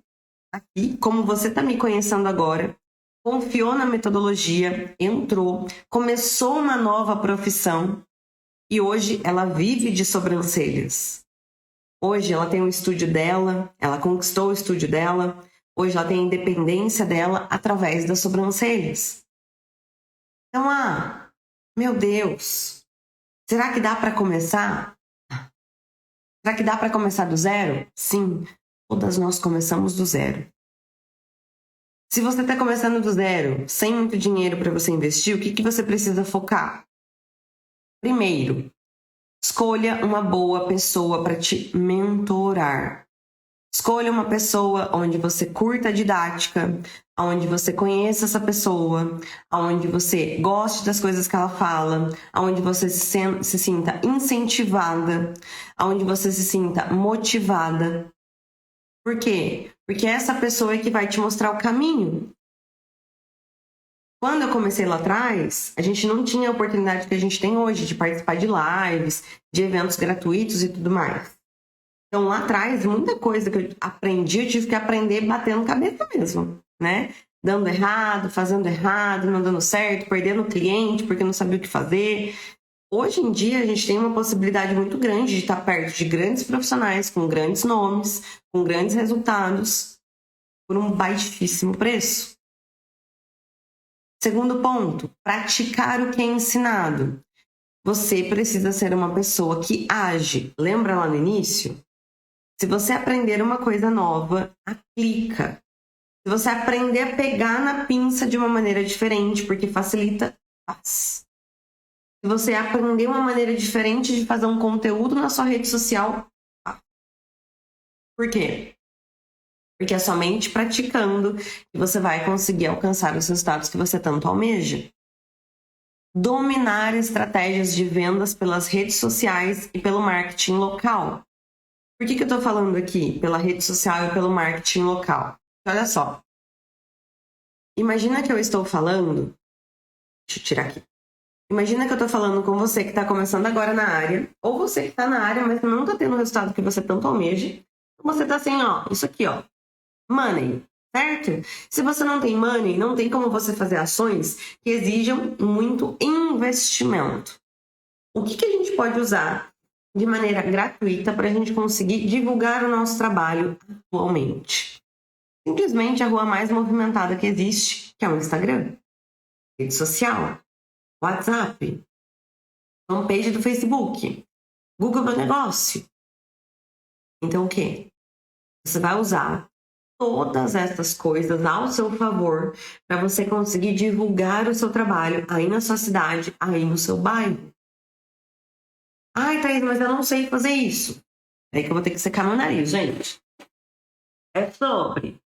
aqui, como você está me conhecendo agora, confiou na metodologia, entrou, começou uma nova profissão e hoje ela vive de sobrancelhas. Hoje ela tem o estúdio dela, ela conquistou o estúdio dela, hoje ela tem a independência dela através das sobrancelhas. Então, meu Deus, será que dá para começar? Será que dá para começar do zero? Sim, todas nós começamos do zero. Se você está começando do zero, sem muito dinheiro para você investir, o que você precisa focar? Primeiro, escolha uma boa pessoa para te mentorar. Escolha uma pessoa onde você curta a didática, onde você conheça essa pessoa, onde você goste das coisas que ela fala, onde você se sinta incentivada, onde você se sinta motivada. Por quê? Porque essa pessoa é que vai te mostrar o caminho. Quando eu comecei lá atrás, a gente não tinha a oportunidade que a gente tem hoje de participar de lives, de eventos gratuitos e tudo mais. Então, lá atrás, muita coisa que eu aprendi, eu tive que aprender batendo cabeça mesmo, né? Dando errado, fazendo errado, não dando certo, perdendo o cliente porque não sabia o que fazer. Hoje em dia, a gente tem uma possibilidade muito grande de estar perto de grandes profissionais, com grandes nomes, com grandes resultados, por um baixíssimo preço. Segundo ponto, praticar o que é ensinado. Você precisa ser uma pessoa que age. Lembra lá no início? Se você aprender uma coisa nova, aplica. Se você aprender a pegar na pinça de uma maneira diferente, porque facilita, faz. Se você aprender uma maneira diferente de fazer um conteúdo na sua rede social, faz. Por quê? Porque é somente praticando que você vai conseguir alcançar os resultados que você tanto almeja. Dominar estratégias de vendas pelas redes sociais e pelo marketing local. Por que eu estou falando aqui pela rede social e pelo marketing local? Olha só. Imagina que eu estou falando... Deixa eu tirar aqui. Imagina que eu estou falando com você que está começando agora na área, ou você que está na área, mas não está tendo o resultado que você tanto almeja. Você está assim, isso aqui, money, certo? Se você não tem money, não tem como você fazer ações que exijam muito investimento. O que a gente pode usar de maneira gratuita para a gente conseguir divulgar o nosso trabalho atualmente? Simplesmente a rua mais movimentada que existe, que é o Instagram, rede social, WhatsApp, homepage do Facebook, Google Meu Negócio. Então o quê? Você vai usar todas essas coisas ao seu favor para você conseguir divulgar o seu trabalho aí na sua cidade, aí no seu bairro. Ai, Thaís, mas eu não sei fazer isso. É que eu vou ter que secar meu nariz, gente. É sobre.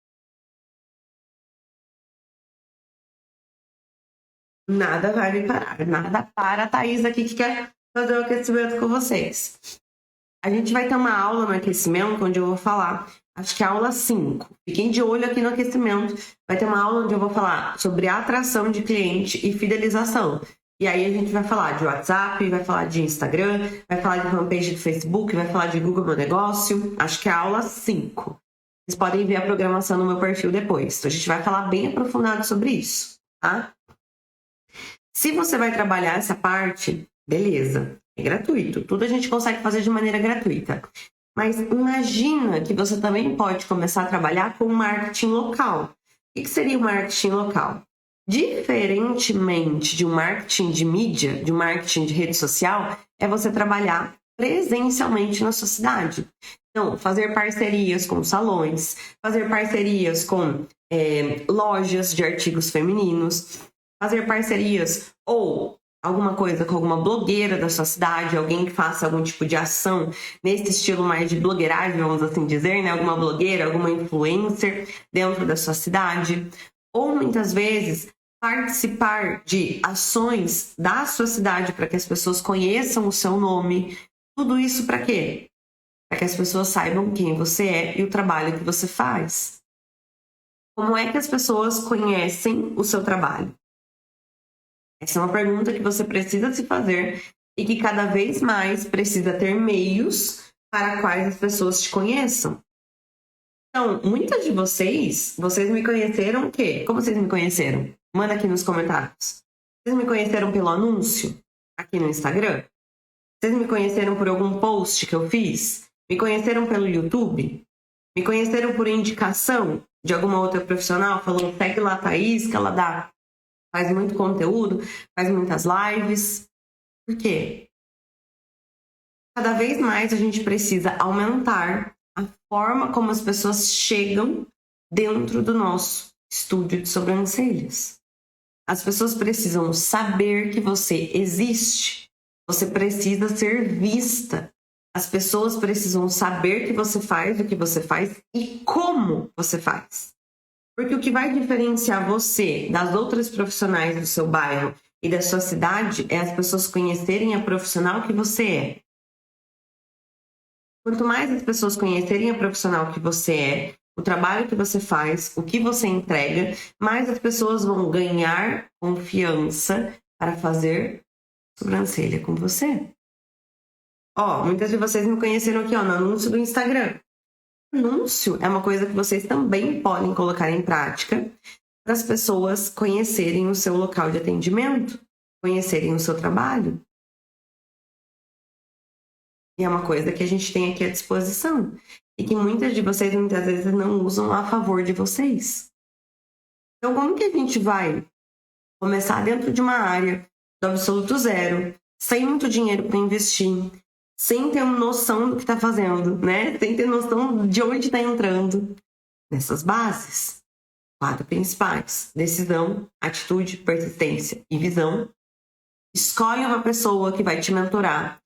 Nada vai me parar. Nada para a Thaís aqui que quer fazer o aquecimento com vocês. A gente vai ter uma aula no aquecimento onde eu vou falar, acho que é a aula 5. Fiquem de olho aqui no aquecimento. Vai ter uma aula onde eu vou falar sobre atração de cliente e fidelização. E aí a gente vai falar de WhatsApp, vai falar de Instagram, vai falar de fanpage do Facebook, vai falar de Google Meu Negócio. Acho que é a aula 5. Vocês podem ver a programação no meu perfil depois. Então a gente vai falar bem aprofundado sobre isso, tá? Se você vai trabalhar essa parte, beleza, é gratuito. Tudo a gente consegue fazer de maneira gratuita. Mas imagina que você também pode começar a trabalhar com marketing local. O que seria o marketing local? Diferentemente de um marketing de mídia, de um marketing de rede social, é você trabalhar presencialmente na sua cidade. Então, fazer parcerias com salões, fazer parcerias com lojas de artigos femininos, fazer parcerias ou alguma coisa com alguma blogueira da sua cidade, alguém que faça algum tipo de ação nesse estilo mais de blogueiragem, vamos assim dizer, né? Alguma blogueira, alguma influencer dentro da sua cidade. Ou muitas vezes participar de ações da sua cidade para que as pessoas conheçam o seu nome. Tudo isso para quê? Para que as pessoas saibam quem você é e o trabalho que você faz. Como é que as pessoas conhecem o seu trabalho? Essa é uma pergunta que você precisa se fazer e que cada vez mais precisa ter meios para quais as pessoas te conheçam. Então, muitas de vocês me conheceram o quê? Como vocês me conheceram? Manda aqui nos comentários. Vocês me conheceram pelo anúncio aqui no Instagram? Vocês me conheceram por algum post que eu fiz? Me conheceram pelo YouTube? Me conheceram por indicação de alguma outra profissional? Falou, segue lá a Thaís, que ela faz muito conteúdo, faz muitas lives. Por quê? Cada vez mais a gente precisa aumentar a forma como as pessoas chegam dentro do nosso estúdio de sobrancelhas. As pessoas precisam saber que você existe. Você precisa ser vista. As pessoas precisam saber que você faz o que você faz e como você faz. Porque o que vai diferenciar você das outras profissionais do seu bairro e da sua cidade é as pessoas conhecerem a profissional que você é. Quanto mais as pessoas conhecerem a profissional que você é, o trabalho que você faz, o que você entrega, mais as pessoas vão ganhar confiança para fazer sobrancelha com você. Muitas de vocês me conheceram aqui, no anúncio do Instagram. Anúncio é uma coisa que vocês também podem colocar em prática para as pessoas conhecerem o seu local de atendimento, conhecerem o seu trabalho. E é uma coisa que a gente tem aqui à disposição e que muitas de vocês muitas vezes não usam a favor de vocês. Então, como que a gente vai começar dentro de uma área do absoluto zero, sem muito dinheiro para investir, sem ter noção do que está fazendo, né? Sem ter noção de onde está entrando? Nessas bases, 4 principais: decisão, atitude, persistência e visão. Escolhe uma pessoa que vai te mentorar.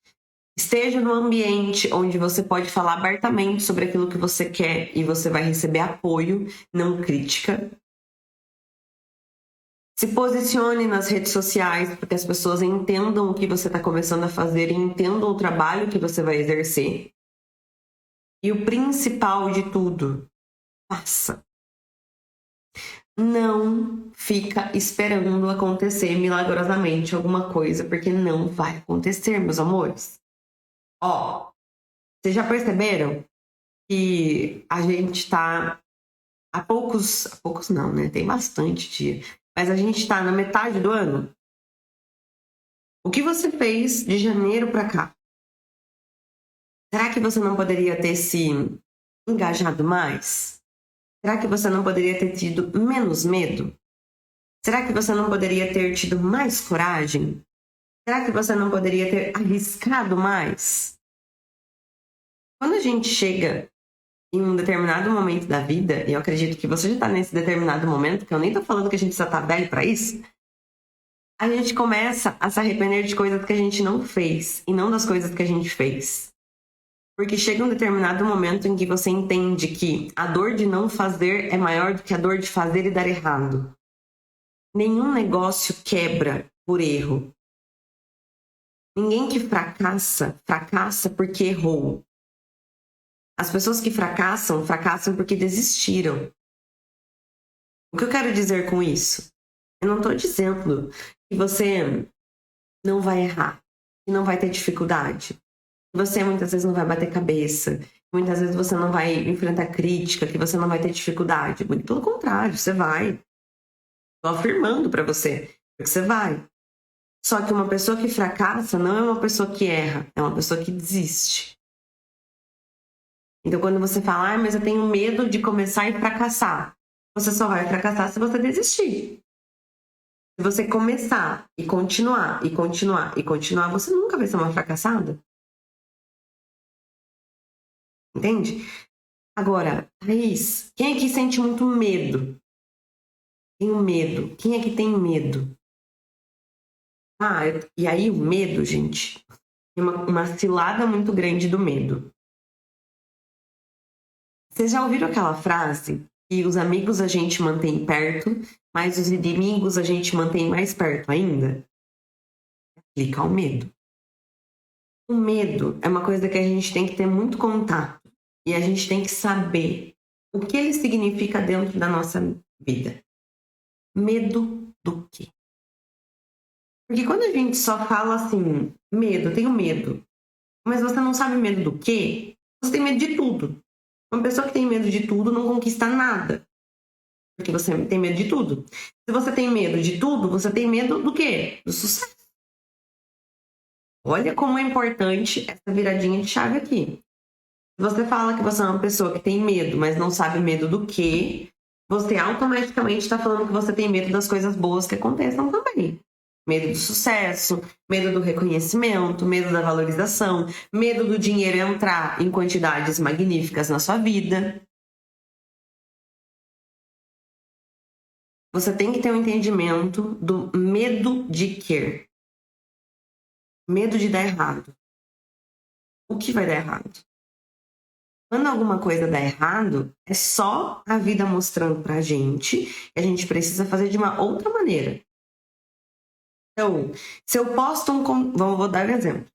Esteja no ambiente onde você pode falar abertamente sobre aquilo que você quer e você vai receber apoio, não crítica. Se posicione nas redes sociais para que as pessoas entendam o que você está começando a fazer e entendam o trabalho que você vai exercer. E o principal de tudo, faça. Não fica esperando acontecer milagrosamente alguma coisa, porque não vai acontecer, meus amores. Vocês já perceberam que a gente tá há poucos não, né? Tem bastante dia. Mas a gente tá na metade do ano. O que você fez de janeiro para cá? Será que você não poderia ter se engajado mais? Será que você não poderia ter tido menos medo? Será que você não poderia ter tido mais coragem? Será que você não poderia ter arriscado mais? Quando a gente chega em um determinado momento da vida, e eu acredito que você já está nesse determinado momento, que eu nem estou falando que a gente já está velho para isso, a gente começa a se arrepender de coisas que a gente não fez e não das coisas que a gente fez. Porque chega um determinado momento em que você entende que a dor de não fazer é maior do que a dor de fazer e dar errado. Nenhum negócio quebra por erro. Ninguém que fracassa, fracassa porque errou. As pessoas que fracassam, fracassam porque desistiram. O que eu quero dizer com isso? Eu não estou dizendo que você não vai errar, que não vai ter dificuldade, que você muitas vezes não vai bater cabeça, que muitas vezes você não vai enfrentar crítica, que você não vai ter dificuldade. Muito pelo contrário, você vai. Estou afirmando para você que você vai. Só que uma pessoa que fracassa não é uma pessoa que erra, é uma pessoa que desiste. Então, quando você fala, mas eu tenho medo de começar e fracassar, você só vai fracassar se você desistir. Se você começar e continuar, e continuar, e continuar, você nunca vai ser uma fracassada. Entende? Agora, Thaís, quem aqui sente muito medo? Tenho medo. Quem é que tem medo? E aí o medo, gente, tem uma cilada muito grande do medo. Vocês já ouviram aquela frase que os amigos a gente mantém perto, mas os inimigos a gente mantém mais perto ainda? Aplica ao medo. O medo é uma coisa que a gente tem que ter muito contato e a gente tem que saber o que ele significa dentro da nossa vida. Medo do quê? Porque quando a gente só fala assim, medo, tenho medo, mas você não sabe medo do quê, você tem medo de tudo. Uma pessoa que tem medo de tudo não conquista nada. Porque você tem medo de tudo. Se você tem medo de tudo, você tem medo do quê? Do sucesso. Olha como é importante essa viradinha de chave aqui. Se você fala que você é uma pessoa que tem medo, mas não sabe medo do quê, você automaticamente está falando que você tem medo das coisas boas que aconteçam também. Medo do sucesso, medo do reconhecimento, medo da valorização, medo do dinheiro entrar em quantidades magníficas na sua vida. Você tem que ter um entendimento do medo de quê? Medo de dar errado. O que vai dar errado? Quando alguma coisa dá errado, é só a vida mostrando pra gente que a gente precisa fazer de uma outra maneira. Então, se eu posto vou dar um exemplo.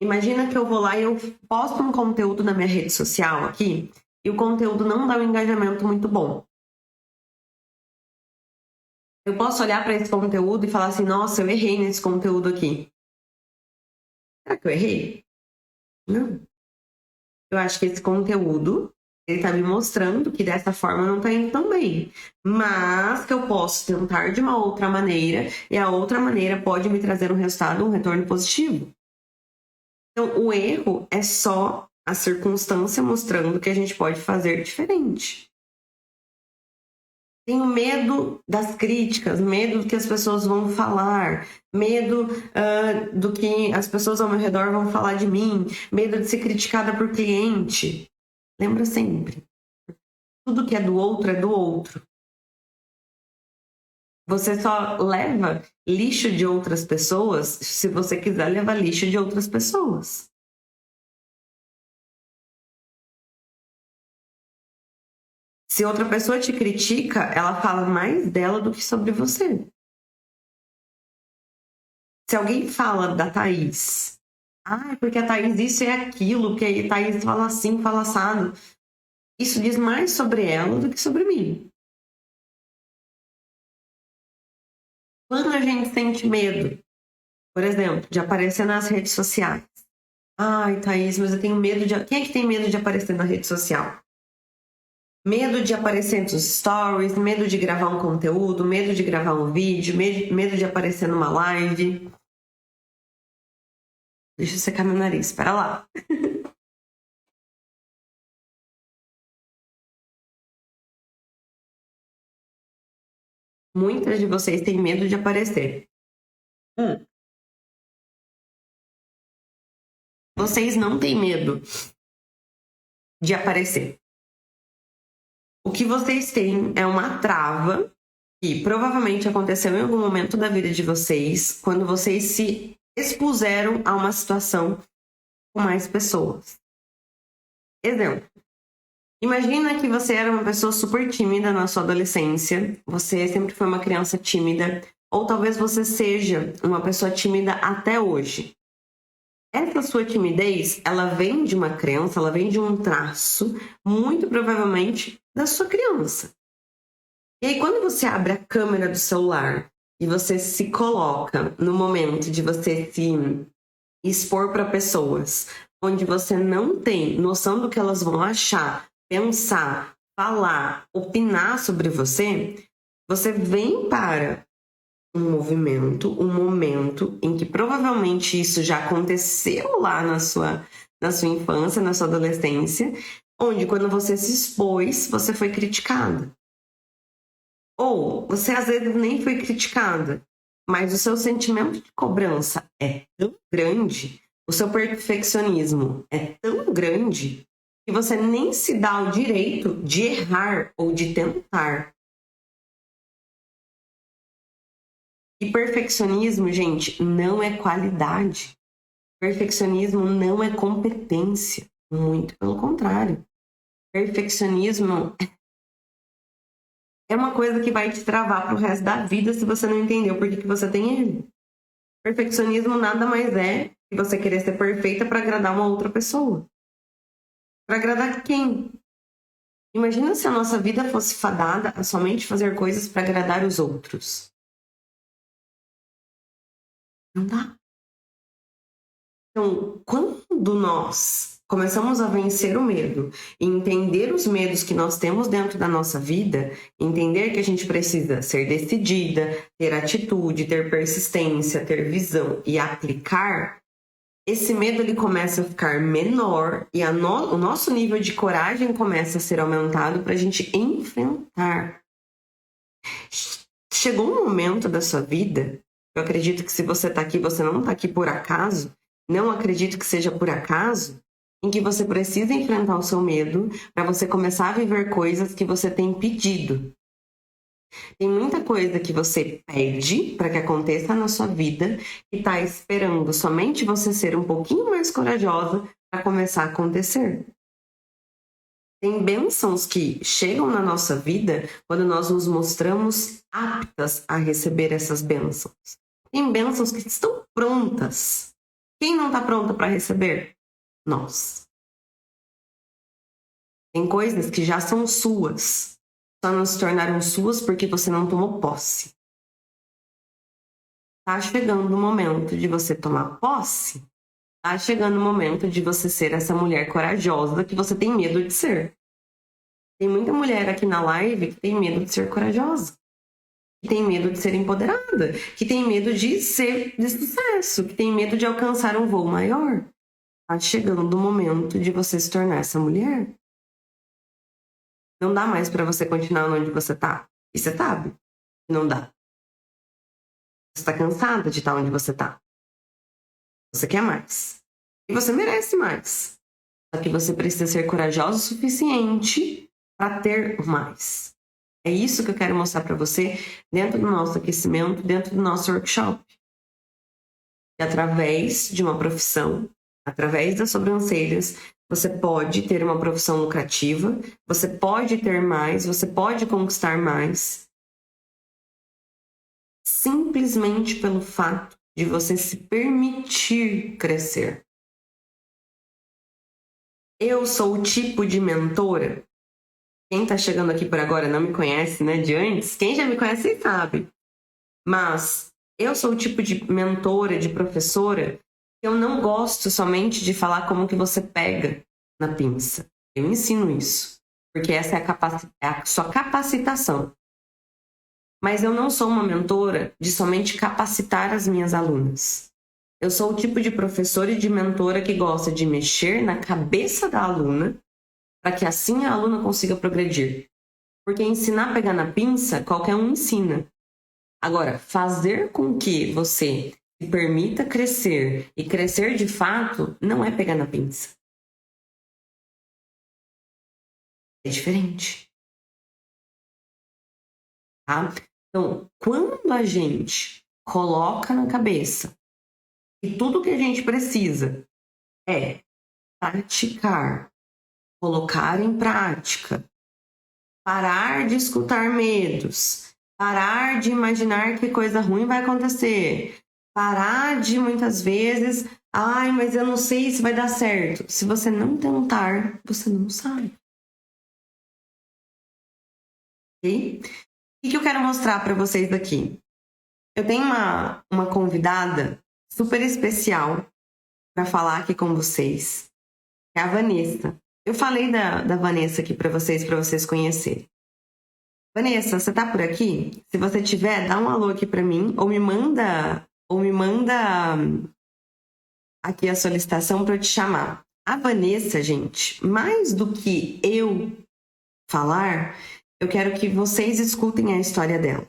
Imagina que eu vou lá e eu posto um conteúdo na minha rede social aqui e o conteúdo não dá um engajamento muito bom. Eu posso olhar para esse conteúdo e falar assim, nossa, eu errei nesse conteúdo aqui. Será que eu errei? Não. Eu acho que esse conteúdo, ele tá me mostrando que dessa forma não tá indo tão bem. Mas que eu posso tentar de uma outra maneira e a outra maneira pode me trazer um resultado, um retorno positivo. Então, o erro é só a circunstância mostrando que a gente pode fazer diferente. Tenho medo das críticas, medo do que as pessoas vão falar, medo do que as pessoas ao meu redor vão falar de mim, medo de ser criticada por cliente. Lembra sempre, tudo que é do outro é do outro. Você só leva lixo de outras pessoas se você quiser levar lixo de outras pessoas. Se outra pessoa te critica, ela fala mais dela do que sobre você. Se alguém fala da Thaís, porque a Thaís isso é aquilo, porque a Thaís fala assim, fala assado. Isso diz mais sobre ela do que sobre mim. Quando a gente sente medo, por exemplo, de aparecer nas redes sociais. Thaís, mas eu tenho medo de... Quem é que tem medo de aparecer na rede social? Medo de aparecer nos stories, medo de gravar um conteúdo, medo de gravar um vídeo, medo de aparecer numa live. Deixa eu secar meu nariz, espera lá. Muitas de vocês têm medo de aparecer. Vocês não têm medo de aparecer. O que vocês têm é uma trava que provavelmente aconteceu em algum momento da vida de vocês, quando vocês se expuseram a uma situação com mais pessoas. Exemplo. Imagina que você era uma pessoa super tímida na sua adolescência, você sempre foi uma criança tímida, ou talvez você seja uma pessoa tímida até hoje. Essa sua timidez, ela vem de uma crença, ela vem de um traço, muito provavelmente da sua criança. E aí, quando você abre a câmera do celular e você se coloca no momento de você se expor para pessoas onde você não tem noção do que elas vão achar, pensar, falar, opinar sobre você, você vem para um movimento, um momento em que provavelmente isso já aconteceu lá na sua infância, na sua adolescência, onde quando você se expôs, você foi criticada. Ou você às vezes nem foi criticada, mas o seu sentimento de cobrança é tão grande, o seu perfeccionismo é tão grande, que você nem se dá o direito de errar ou de tentar. E perfeccionismo, gente, não é qualidade. Perfeccionismo não é competência. Muito pelo contrário. Perfeccionismo é uma coisa que vai te travar pro resto da vida se você não entendeu por que você tem ele. Perfeccionismo nada mais é que você querer ser perfeita para agradar uma outra pessoa. Para agradar quem? Imagina se a nossa vida fosse fadada a somente fazer coisas para agradar os outros. Não dá. Então, quando nós começamos a vencer o medo e entender os medos que nós temos dentro da nossa vida, entender que a gente precisa ser decidida, ter atitude, ter persistência, ter visão e aplicar, esse medo ele começa a ficar menor e o nosso nível de coragem começa a ser aumentado para a gente enfrentar. Chegou um momento da sua vida, eu acredito que se você está aqui, você não está aqui por acaso, não acredito que seja por acaso, em que você precisa enfrentar o seu medo para você começar a viver coisas que você tem pedido. Tem muita coisa que você pede para que aconteça na sua vida e está esperando somente você ser um pouquinho mais corajosa para começar a acontecer. Tem bênçãos que chegam na nossa vida quando nós nos mostramos aptas a receber essas bênçãos. Tem bênçãos que estão prontas. Quem não está pronto para receber? Nós. Tem coisas que já são suas. Só não se tornaram suas porque você não tomou posse. Tá chegando o momento de você tomar posse. Tá chegando o momento de você ser essa mulher corajosa que você tem medo de ser. Tem muita mulher aqui na live que tem medo de ser corajosa. Que tem medo de ser empoderada. Que tem medo de ser de sucesso. Que tem medo de alcançar um voo maior. Tá chegando o momento de você se tornar essa mulher. Não dá mais para você continuar onde você tá. E você sabe? Não dá. Você tá cansada de estar onde você tá. Você quer mais. E você merece mais. Só que você precisa ser corajosa o suficiente para ter mais. É isso que eu quero mostrar para você dentro do nosso aquecimento, dentro do nosso workshop. E através de uma profissão, através das sobrancelhas, você pode ter uma profissão lucrativa, você pode ter mais, você pode conquistar mais, simplesmente pelo fato de você se permitir crescer. Eu sou o tipo de mentora. Quem está chegando aqui por agora não me conhece, né, de antes. Quem já me conhece sabe. Mas eu sou o tipo de mentora, de professora, que eu não gosto somente de falar como que você pega na pinça. Eu ensino isso, porque essa é a sua capacitação. Mas eu não sou uma mentora de somente capacitar as minhas alunas. Eu sou o tipo de professora e de mentora que gosta de mexer na cabeça da aluna para que assim a aluna consiga progredir. Porque ensinar a pegar na pinça, qualquer um ensina. Agora, fazer com que você se permita crescer e crescer de fato não é pegar na pinça. É diferente. Tá? Então, quando a gente coloca na cabeça que tudo que a gente precisa é praticar, colocar em prática, parar de escutar medos, parar de imaginar que coisa ruim vai acontecer, parar de muitas vezes, ai, mas eu não sei se vai dar certo. Se você não tentar, você não sabe. Ok? O que eu quero mostrar para vocês daqui? Eu tenho uma convidada super especial para falar aqui com vocês, que é a Vanessa. Eu falei da Vanessa aqui para vocês conhecerem. Vanessa, você tá por aqui? Se você tiver, dá um alô aqui para mim ou me manda aqui a solicitação para eu te chamar. A Vanessa, gente, mais do que eu falar, eu quero que vocês escutem a história dela.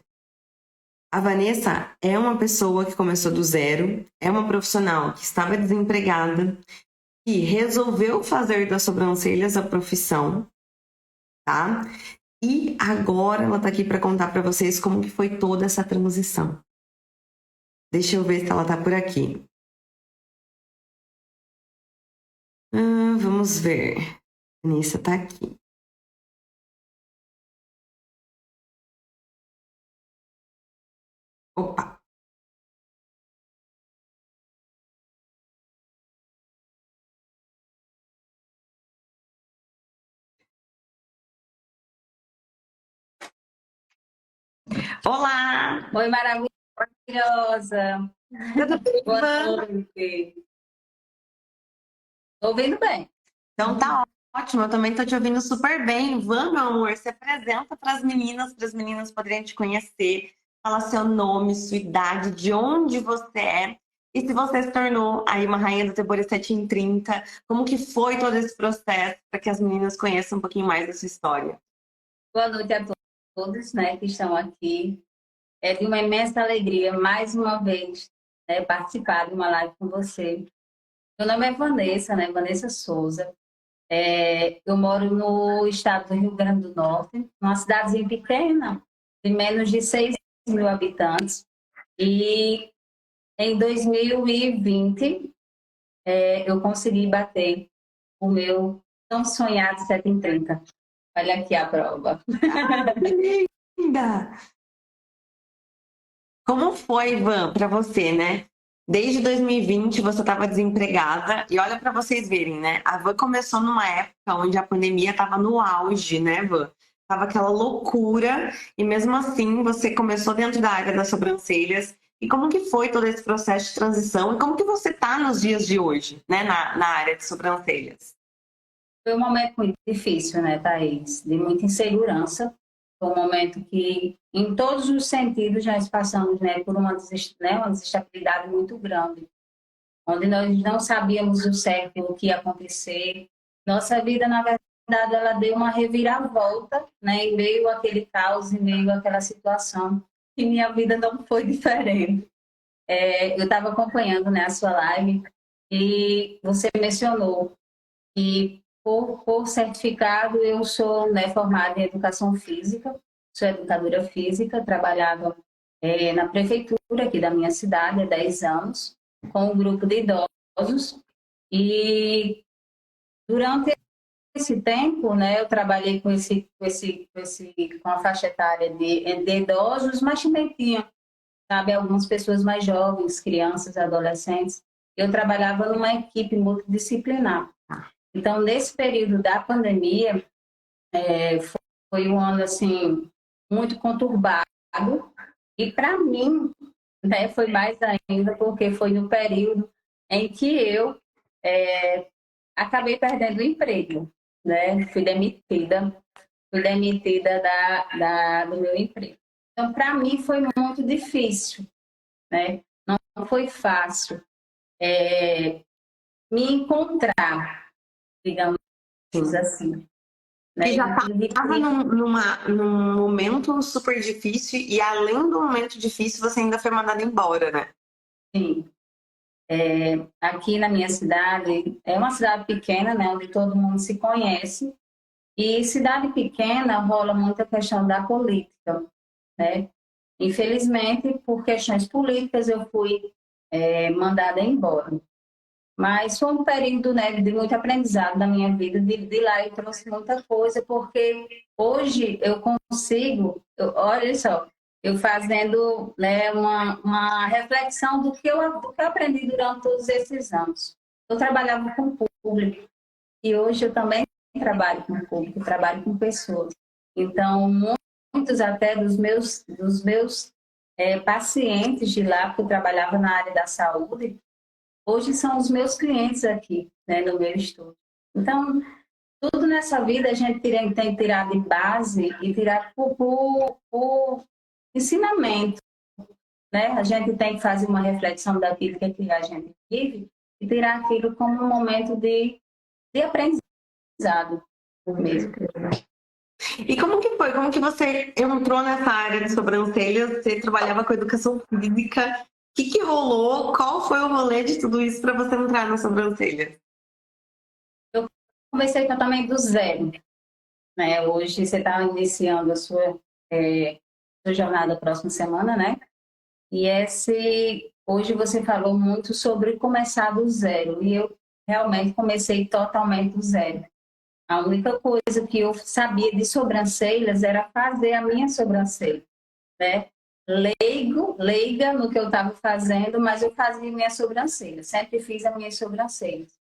A Vanessa é uma pessoa que começou do zero, é uma profissional que estava desempregada, que resolveu fazer das sobrancelhas a profissão, tá? E agora ela tá aqui para contar para vocês como que foi toda essa transição. Deixa eu ver se ela tá por aqui. Vamos ver. A Vanessa tá aqui. Opa. Olá! Oi, maravilhosa! Tudo bem, Boa Van? noite! Tô ouvindo bem. Então tá ótimo, eu também tô te ouvindo super bem. Van, meu amor, se apresenta para as meninas poderem te conhecer. Fala seu nome, sua idade, de onde você é. E se você se tornou aí uma rainha do Tebori 7 em 30, como que foi todo esse processo para que as meninas conheçam um pouquinho mais da sua história? Boa noite a todos, né, que estão aqui. É de uma imensa alegria, mais uma vez, né, participar de uma live com você. Meu nome é Vanessa, né, Vanessa Souza. Eu moro no estado do Rio Grande do Norte, numa cidadezinha pequena, de menos de 6.000 habitantes. E em 2020, eu consegui bater o meu tão sonhado 7 em 30. Olha aqui a prova. Que linda! Como foi, Van, para você, né? Desde 2020 você estava desempregada e olha para vocês verem, né? A Van começou numa época onde a pandemia estava no auge, né, Van? Tava aquela loucura e mesmo assim você começou dentro da área das sobrancelhas. E como que foi todo esse processo de transição e como que você tá nos dias de hoje, né, na área de sobrancelhas? Foi um momento muito difícil, né, Thaís? De muita insegurança. Foi um momento que, em todos os sentidos, nós passamos, né, por uma desestabilidade muito grande, onde nós não sabíamos o certo, o que ia acontecer. Nossa vida, na verdade, ela deu uma reviravolta, né, em meio àquele caos, em meio àquela situação. E minha vida não foi diferente. Eu estava acompanhando, né, a sua live e você mencionou que por certificado eu sou, né, formada em educação física, sou educadora física, trabalhava na prefeitura aqui da minha cidade há 10 anos, com um grupo de idosos, e durante esse tempo, né, eu trabalhei com a faixa etária de idosos, mas também tinha, sabe, algumas pessoas mais jovens, crianças, adolescentes. Eu trabalhava numa equipe multidisciplinar. Então, nesse período da pandemia, foi um ano assim muito conturbado e para mim, né, foi mais ainda porque foi no período em que eu acabei perdendo o emprego, né? Fui demitida do meu emprego. Então, para mim foi muito difícil, né? Não foi fácil me encontrar, digamos assim. Que Né? já estava num momento super difícil e além do momento difícil, você ainda foi mandada embora, né? Sim. Aqui na minha cidade, é uma cidade pequena, né, onde todo mundo se conhece, e cidade pequena rola muita questão da política, né? Infelizmente, por questões políticas, eu fui mandada embora. Mas foi um período, né, de muito aprendizado na minha vida. De lá eu trouxe muita coisa, porque hoje eu consigo, olha só, eu fazendo, né, uma reflexão do que eu aprendi durante todos esses anos. Eu trabalhava com público e hoje eu também trabalho com público, trabalho com pessoas. Então, muitos até dos meus pacientes de lá, porque eu trabalhava na área da saúde, hoje são os meus clientes aqui, né, no meu estúdio. Então, tudo nessa vida a gente tem que tirar de base e tirar por ensinamento, né? A gente tem que fazer uma reflexão daquilo que a gente vive e tirar aquilo como um momento de aprendizado mesmo. E como que foi? Como que você entrou nessa área de sobrancelhas? Você trabalhava com educação física? O que que rolou? Qual foi o rolê de tudo isso para você entrar na sobrancelha? Eu comecei totalmente do zero, né? Hoje você está iniciando a sua jornada próxima semana, né? E hoje você falou muito sobre começar do zero, e eu realmente comecei totalmente do zero. A única coisa que eu sabia de sobrancelhas era fazer a minha sobrancelha, né? Leiga no que eu estava fazendo, mas eu fazia minha sobrancelha, sempre fiz as minhas sobrancelhas.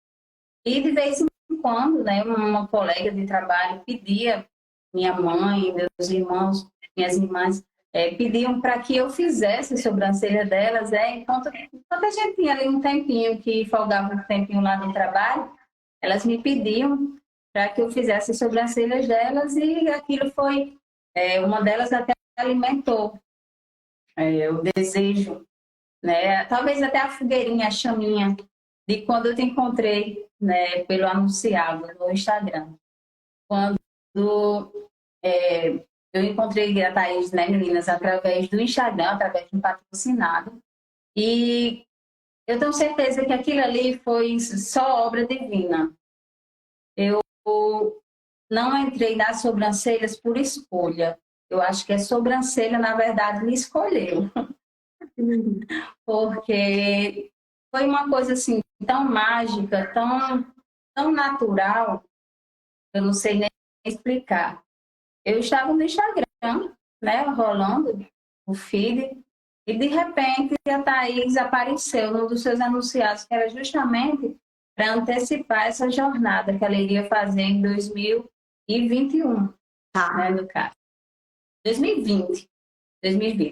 E de vez em quando, né, uma colega de trabalho pedia, minha mãe, meus irmãos, minhas irmãs, pediam para que eu fizesse a sobrancelha delas, enquanto a gente tinha ali um tempinho que folgava um tempinho lá no trabalho, elas me pediam para que eu fizesse as sobrancelhas delas e aquilo foi, uma delas até alimentou o desejo, né? Talvez até a fogueirinha, a chaminha de quando eu te encontrei, né, pelo anunciado no Instagram. Quando é, eu encontrei a Thaís, né, meninas, através do Instagram, através de um patrocinado. E eu tenho certeza que aquilo ali foi só obra divina. Eu não entrei nas sobrancelhas por escolha. Eu acho que a sobrancelha, na verdade, me escolheu. Porque foi uma coisa assim tão mágica, tão natural, eu não sei nem explicar. Eu estava no Instagram, né, rolando o feed, e de repente a Thaís apareceu num dos seus anunciados, que era justamente para antecipar essa jornada que ela iria fazer em 2021, né, no caso. 2020,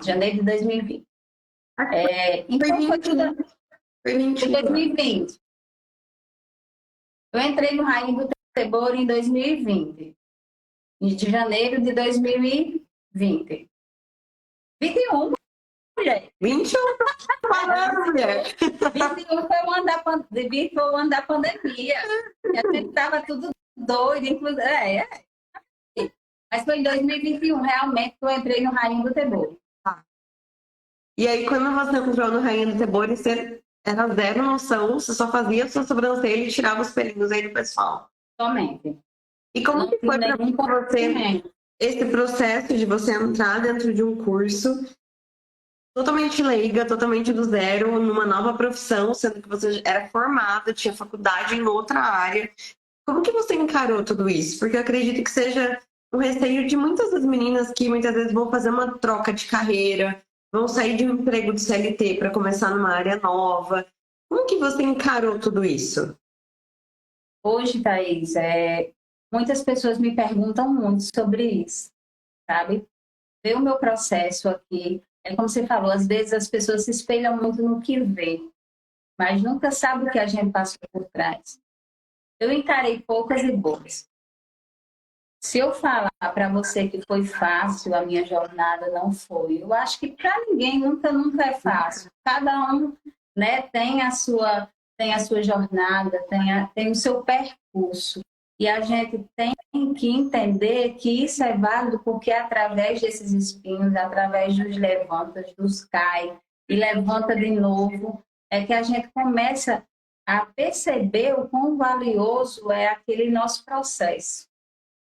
janeiro de 2020. Então foi tudo em 2020. Eu entrei no Rainha do Tebor em 2020, de janeiro de 2020. 21, mulher. 21, mulher. 21 foi o ano da pandemia. A gente estava tudo doido, inclusive. Mas foi em 2021, realmente, que eu entrei no Rainha do Tebor. E aí, quando você entrou no Rainha do Tebor, você era zero noção, você só fazia a sua sobrancelha e tirava os pelinhos aí do pessoal. Somente. E como que foi para você esse processo de você entrar dentro de um curso totalmente leiga, totalmente do zero, numa nova profissão, sendo que você era formada, tinha faculdade em outra área? Como que você encarou tudo isso? Porque eu acredito que seja um receio de muitas das meninas que muitas vezes vão fazer uma troca de carreira, vão sair de um emprego de CLT para começar numa área nova. Como que você encarou tudo isso? Hoje, Thaís, muitas pessoas me perguntam muito sobre isso, sabe? Ver o meu processo aqui, como você falou, às vezes as pessoas se espelham muito no que vê, mas nunca sabem o que a gente passou por trás. Eu encarei poucas e boas. Se eu falar para você que foi fácil, a minha jornada não foi. Eu acho que para ninguém nunca é fácil. Cada um, né, tem a sua jornada, tem o seu percurso. E a gente tem que entender que isso é válido porque é através desses espinhos, através dos levantas, dos cai e levanta de novo, é que a gente começa a perceber o quão valioso é aquele nosso processo.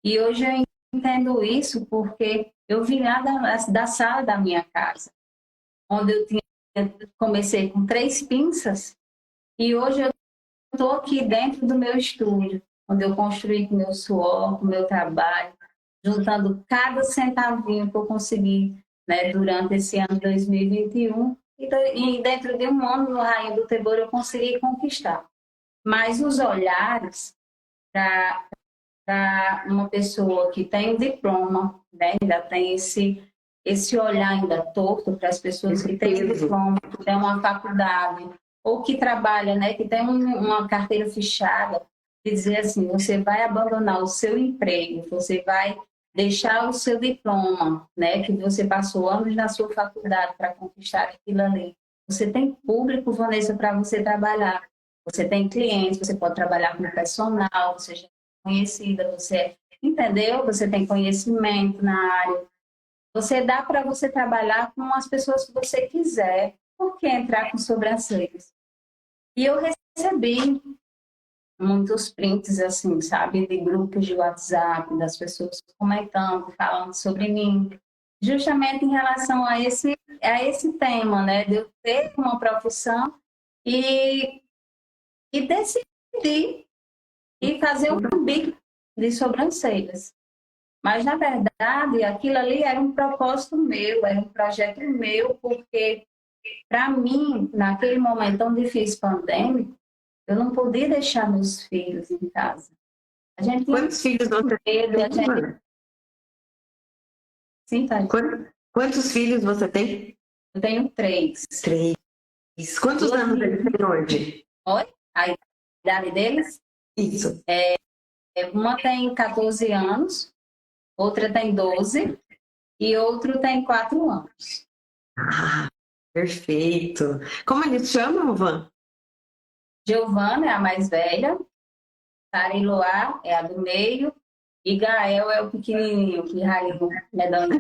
E hoje eu entendo isso porque eu vim lá da sala da minha casa, onde comecei com 3 pinças, e hoje eu estou aqui dentro do meu estúdio, onde eu construí com meu suor, com meu trabalho, juntando cada centavinho que eu consegui né, durante esse ano 2021, e dentro de um ano no Rainha do Tabor eu consegui conquistar. Mas os olhares para uma pessoa que tem um diploma, né, ainda tem esse olhar ainda torto para as pessoas que têm um diploma, que têm uma faculdade, ou que trabalha, né, que tem uma carteira fechada, e dizer assim, você vai abandonar o seu emprego, você vai deixar o seu diploma, né, que você passou anos na sua faculdade para conquistar aquilo ali. Você tem público, Vanessa, para você trabalhar. Você tem clientes, você pode trabalhar com personal, você já é conhecida, você entendeu, você tem conhecimento na área. Você dá para você trabalhar com as pessoas que você quiser. Por que entrar com sobrancelhas? E eu recebi muitos prints, assim, sabe, de grupos de WhatsApp, das pessoas comentando, falando sobre mim, justamente em relação a esse tema, né, de eu ter uma profissão e decidir e fazer um bico de sobrancelhas. Mas, na verdade, aquilo ali era um propósito meu, era um projeto meu, porque, para mim, naquele momento tão difícil pandêmico, eu não podia deixar meus filhos em casa. A gente tinha Quantos filhos você medo, tem? a gente... Sim, tá. Quantos filhos você tem? Eu tenho 3. 3. Quantos anos eles têm hoje? Oi? A idade deles? Isso. Uma tem 14 anos, outra tem 12 e outro tem 4 anos. Ah, perfeito. Como eles chamam, Van? Giovana é a mais velha, Sara e Loá é a do meio e Gael é o pequenininho, que rainho medonho.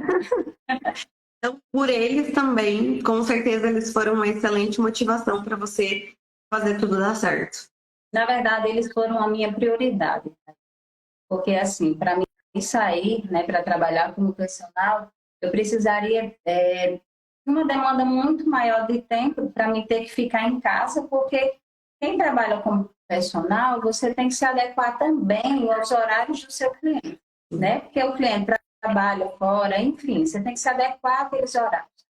Então, por eles também, com certeza, eles foram uma excelente motivação para você fazer tudo dar certo. Na verdade, eles foram a minha prioridade. Porque, assim, para mim sair, né, para trabalhar como personal, eu precisaria uma demanda muito maior de tempo para mim ter que ficar em casa, porque quem trabalha como personal, você tem que se adequar também aos horários do seu cliente, né? Porque o cliente trabalha fora, enfim, você tem que se adequar àqueles horários.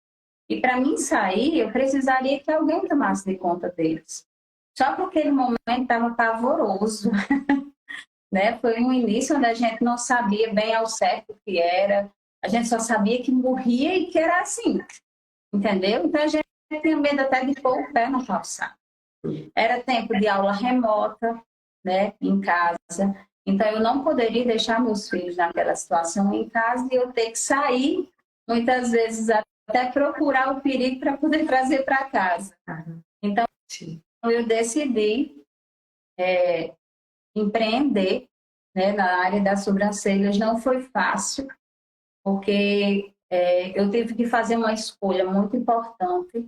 E para mim sair, eu precisaria que alguém tomasse de conta deles. Só que aquele momento estava pavoroso, né? Foi um início onde a gente não sabia bem ao certo o que era, a gente só sabia que morria e que era assim, entendeu? Então a gente tinha medo até de pôr o pé na calçada. Era tempo de aula remota, né, em casa. Então eu não poderia deixar meus filhos naquela situação em casa e eu ter que sair, muitas vezes até procurar o perigo para poder trazer para casa. Então eu decidi empreender, né, na área das sobrancelhas. Não foi fácil, porque eu tive que fazer uma escolha muito importante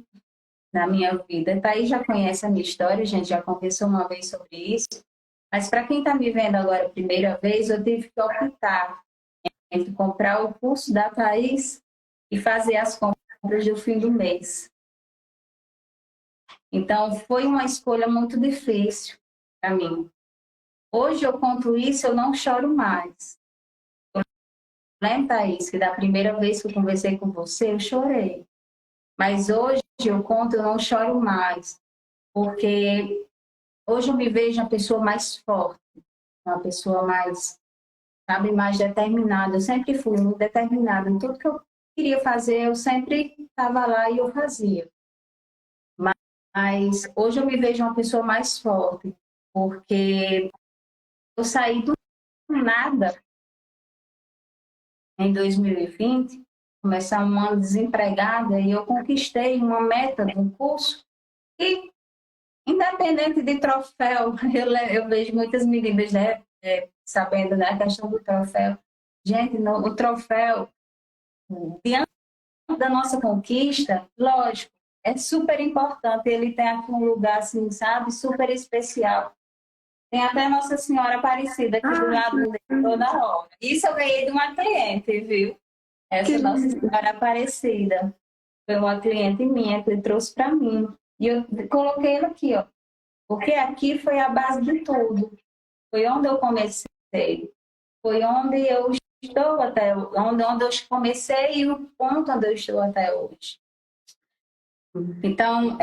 na minha vida. Thaís já conhece a minha história, a gente já conversou uma vez sobre isso, mas para quem está me vendo agora a primeira vez, eu tive que optar entre comprar o curso da Thaís e fazer as compras do fim do mês. Então, foi uma escolha muito difícil para mim. Hoje eu conto isso, eu não choro mais. Eu lembro, Thaís, que da primeira vez que eu conversei com você, eu chorei. Mas hoje eu conto, eu não choro mais. Porque hoje eu me vejo uma pessoa mais forte, uma pessoa mais, sabe, mais determinada. Eu sempre fui muito determinada. Em tudo que eu queria fazer, eu sempre estava lá e eu fazia. Mas hoje eu me vejo uma pessoa mais forte, porque eu saí do nada em 2020, começar um ano desempregada, e eu conquistei uma meta de um curso e, independente de troféu, eu vejo muitas meninas, né, sabendo, né, a questão do troféu. Gente, o troféu, diante da nossa conquista, lógico, é super importante, ele tem aqui um lugar, assim, sabe, super especial. Tem até Nossa Senhora Aparecida aqui do lado dele toda hora. Isso eu ganhei de uma cliente, viu? Essa Nossa Senhora Aparecida foi uma cliente minha que trouxe para mim. E eu coloquei ela aqui, ó. Porque aqui foi a base de tudo. Foi onde eu comecei. Foi onde eu estou até onde eu comecei e o ponto onde eu estou até hoje. Então,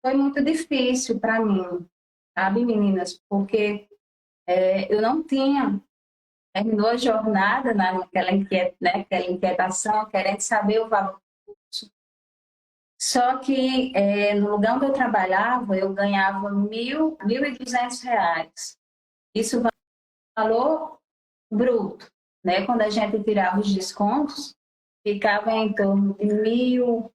foi muito difícil para mim, sabe, meninas? Porque eu não tinha, terminou a jornada naquela inquietação, querendo saber o valor. Só que no lugar onde eu trabalhava, eu ganhava R$ 1.200. Isso é valor bruto, né? Quando a gente tirava os descontos, ficava em torno de R$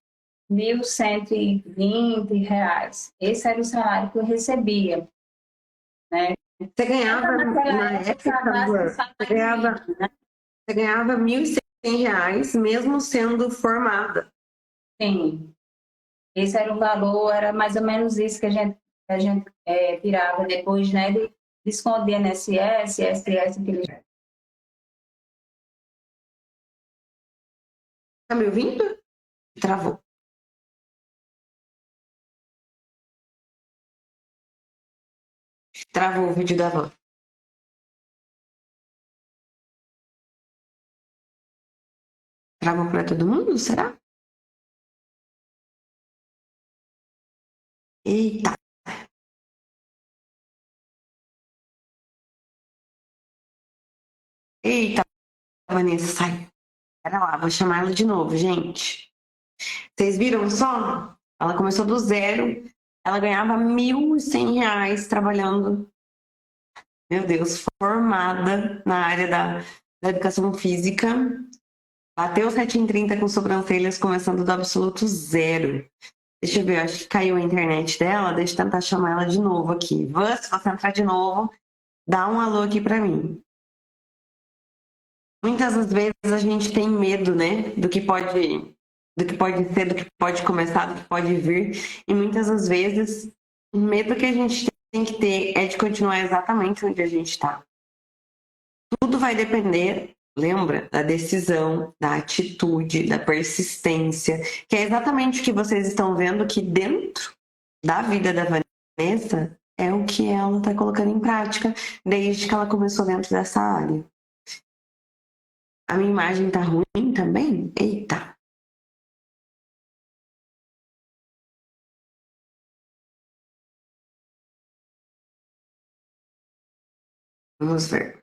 1.120. Esse era o salário que eu recebia, né? Você ganhava, na época, você ganhava R$ 1.100, mesmo sendo formada. Sim. Esse era o valor, era mais ou menos isso que a gente tirava depois, né, de desconto de INSS, ISS, aquele... Tá me ouvindo? Travou. Travou o vídeo da van. Travou para todo mundo, será? Eita. Eita, Vanessa, sai. Pera lá, vou chamar ela de novo, gente. Vocês viram só? Ela começou do zero. Ela ganhava R$ 1.100 trabalhando. Meu Deus, formada na área da educação física. Bateu 7h30 com sobrancelhas, começando do absoluto zero. Deixa eu ver, acho que caiu a internet dela. Deixa eu tentar chamar ela de novo aqui. Van, se você entrar de novo, dá um alô aqui pra mim. Muitas das vezes a gente tem medo, né? Do que pode ser, do que pode começar, do que pode vir. E muitas das vezes, o medo que a gente tem que ter é de continuar exatamente onde a gente está. Tudo vai depender, lembra, da decisão, da atitude, da persistência, que é exatamente o que vocês estão vendo que dentro da vida da Vanessa é o que ela está colocando em prática desde que ela começou dentro dessa área. A minha imagem tá ruim também? Eita! Vamos ver.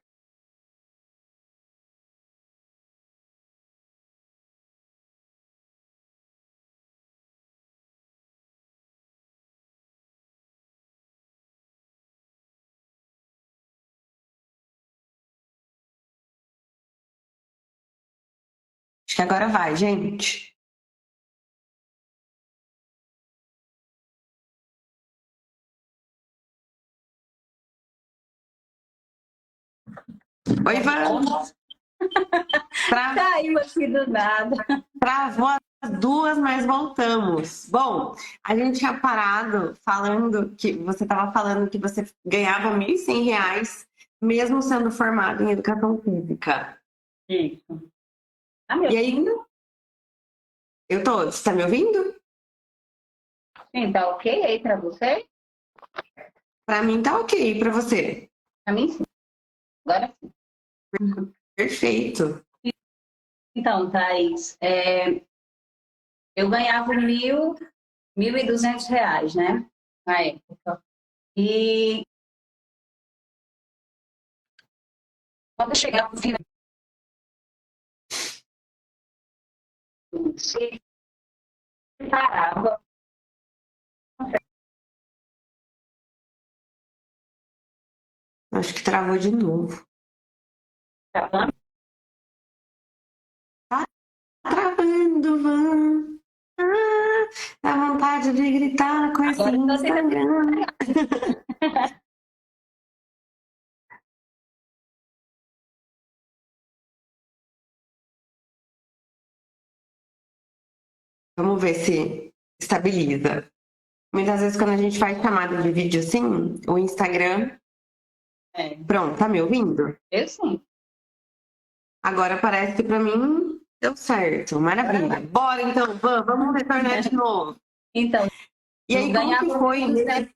Acho que agora vai, gente. Oi, Van. Caiu aqui do nada. Travou as duas, mas voltamos. Bom, a gente tinha parado falando que você estava falando que você ganhava R$ 1.100 mesmo sendo formado em educação física. Isso. Tá me ouvindo? Eu tô. Você está me ouvindo? Sim, tá ok aí para você? Para mim tá ok. Para você? Para mim sim. Agora sim. Perfeito. Então, Thaís, eu ganhava R$ 1.200, né? Na época. E quando eu chegava no final, se parava. Acho que travou de novo. Tá Travando, Van. Dá vontade de gritar com esse Instagram. Vamos ver se estabiliza. Muitas vezes quando a gente faz chamada de vídeo assim, o Instagram... Pronto, tá me ouvindo? Eu sim. Agora parece que pra mim deu certo. Maravilha. Bora então, vamos retornar de novo. Então, e aí, como que foi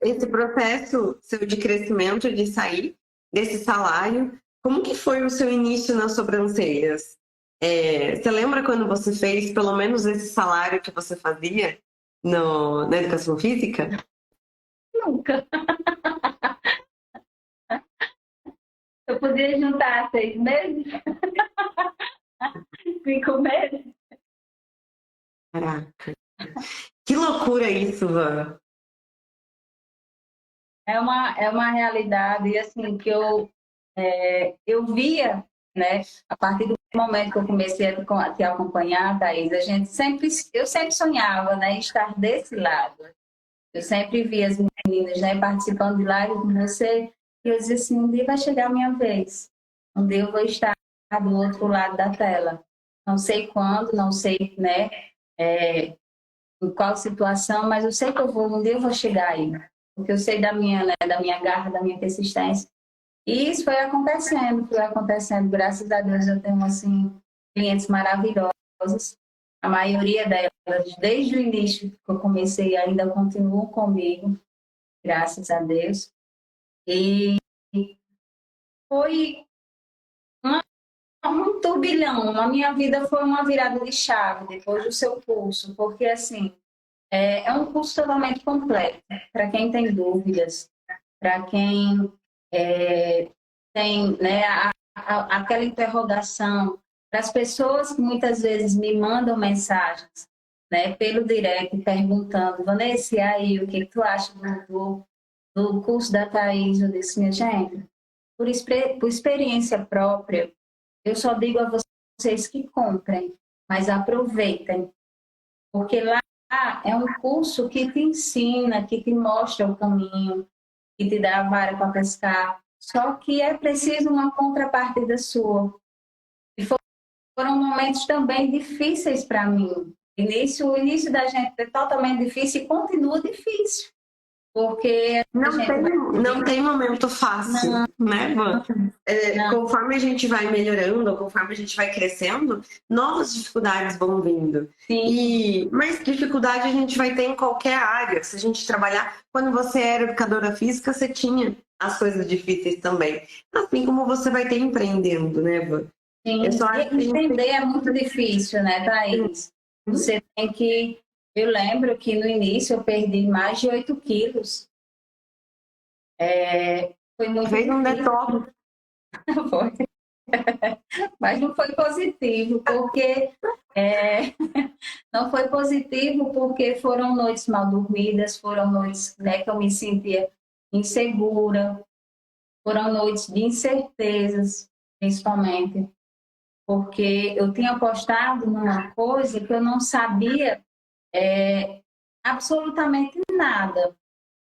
esse processo seu de crescimento, de sair desse salário como que foi o seu início nas sobrancelhas? Você lembra quando você fez pelo menos esse salário que você fazia na educação física? Nunca. Eu podia juntar 6 meses, 5 meses. Caraca. Que loucura isso, Van. É uma realidade assim que eu via, né? A partir do momento que eu comecei a te acompanhar, Thaís, eu sempre sonhava, né, estar desse lado. Eu sempre via as meninas, né, participando de live com você, e eu dizia assim, um dia vai chegar a minha vez. Um dia eu vou estar do outro lado da tela. Não sei quando, não sei, né, em qual situação, mas eu sei que um dia eu vou chegar aí. Porque eu sei da minha garra, da minha persistência. E isso foi acontecendo. Graças a Deus eu tenho, assim, clientes maravilhosos. A maioria delas, desde o início que eu comecei, ainda continuam comigo, graças a Deus. E foi um turbilhão. A minha vida foi uma virada de chave depois do seu curso, porque, assim, é um curso totalmente completo. Para quem tem dúvidas, para quem tem, né, aquela interrogação, para as pessoas que muitas vezes me mandam mensagens, né, pelo direct perguntando, Vanessa, e aí, o que tu acha do curso da Thaís? Eu disse, minha gente, por experiência própria, eu só digo a vocês que comprem, mas aproveitem, porque lá é um curso que te ensina, que te mostra o caminho, que te dá a vara para pescar. Só que é preciso uma contrapartida sua. E foram momentos também difíceis para mim. O início da gente é totalmente difícil e continua difícil. Porque Não tem momento fácil, né, Van? Conforme a gente vai melhorando, conforme a gente vai crescendo, novas dificuldades vão vindo. Mas dificuldade a gente vai ter em qualquer área. Se a gente trabalhar, quando você era educadora física, você tinha as coisas difíceis também. Assim como você vai ter empreendendo, né, Van? Sim, empreender é muito difícil, né, Thaís? Você tem que... Eu lembro que no início eu perdi mais de 8 quilos. Foi muito Fez um detox. Foi. Mas não foi positivo, porque não foi positivo porque foram noites mal dormidas, foram noites, né, que eu me sentia insegura, foram noites de incertezas, principalmente, porque eu tinha apostado numa coisa que eu não sabia absolutamente nada,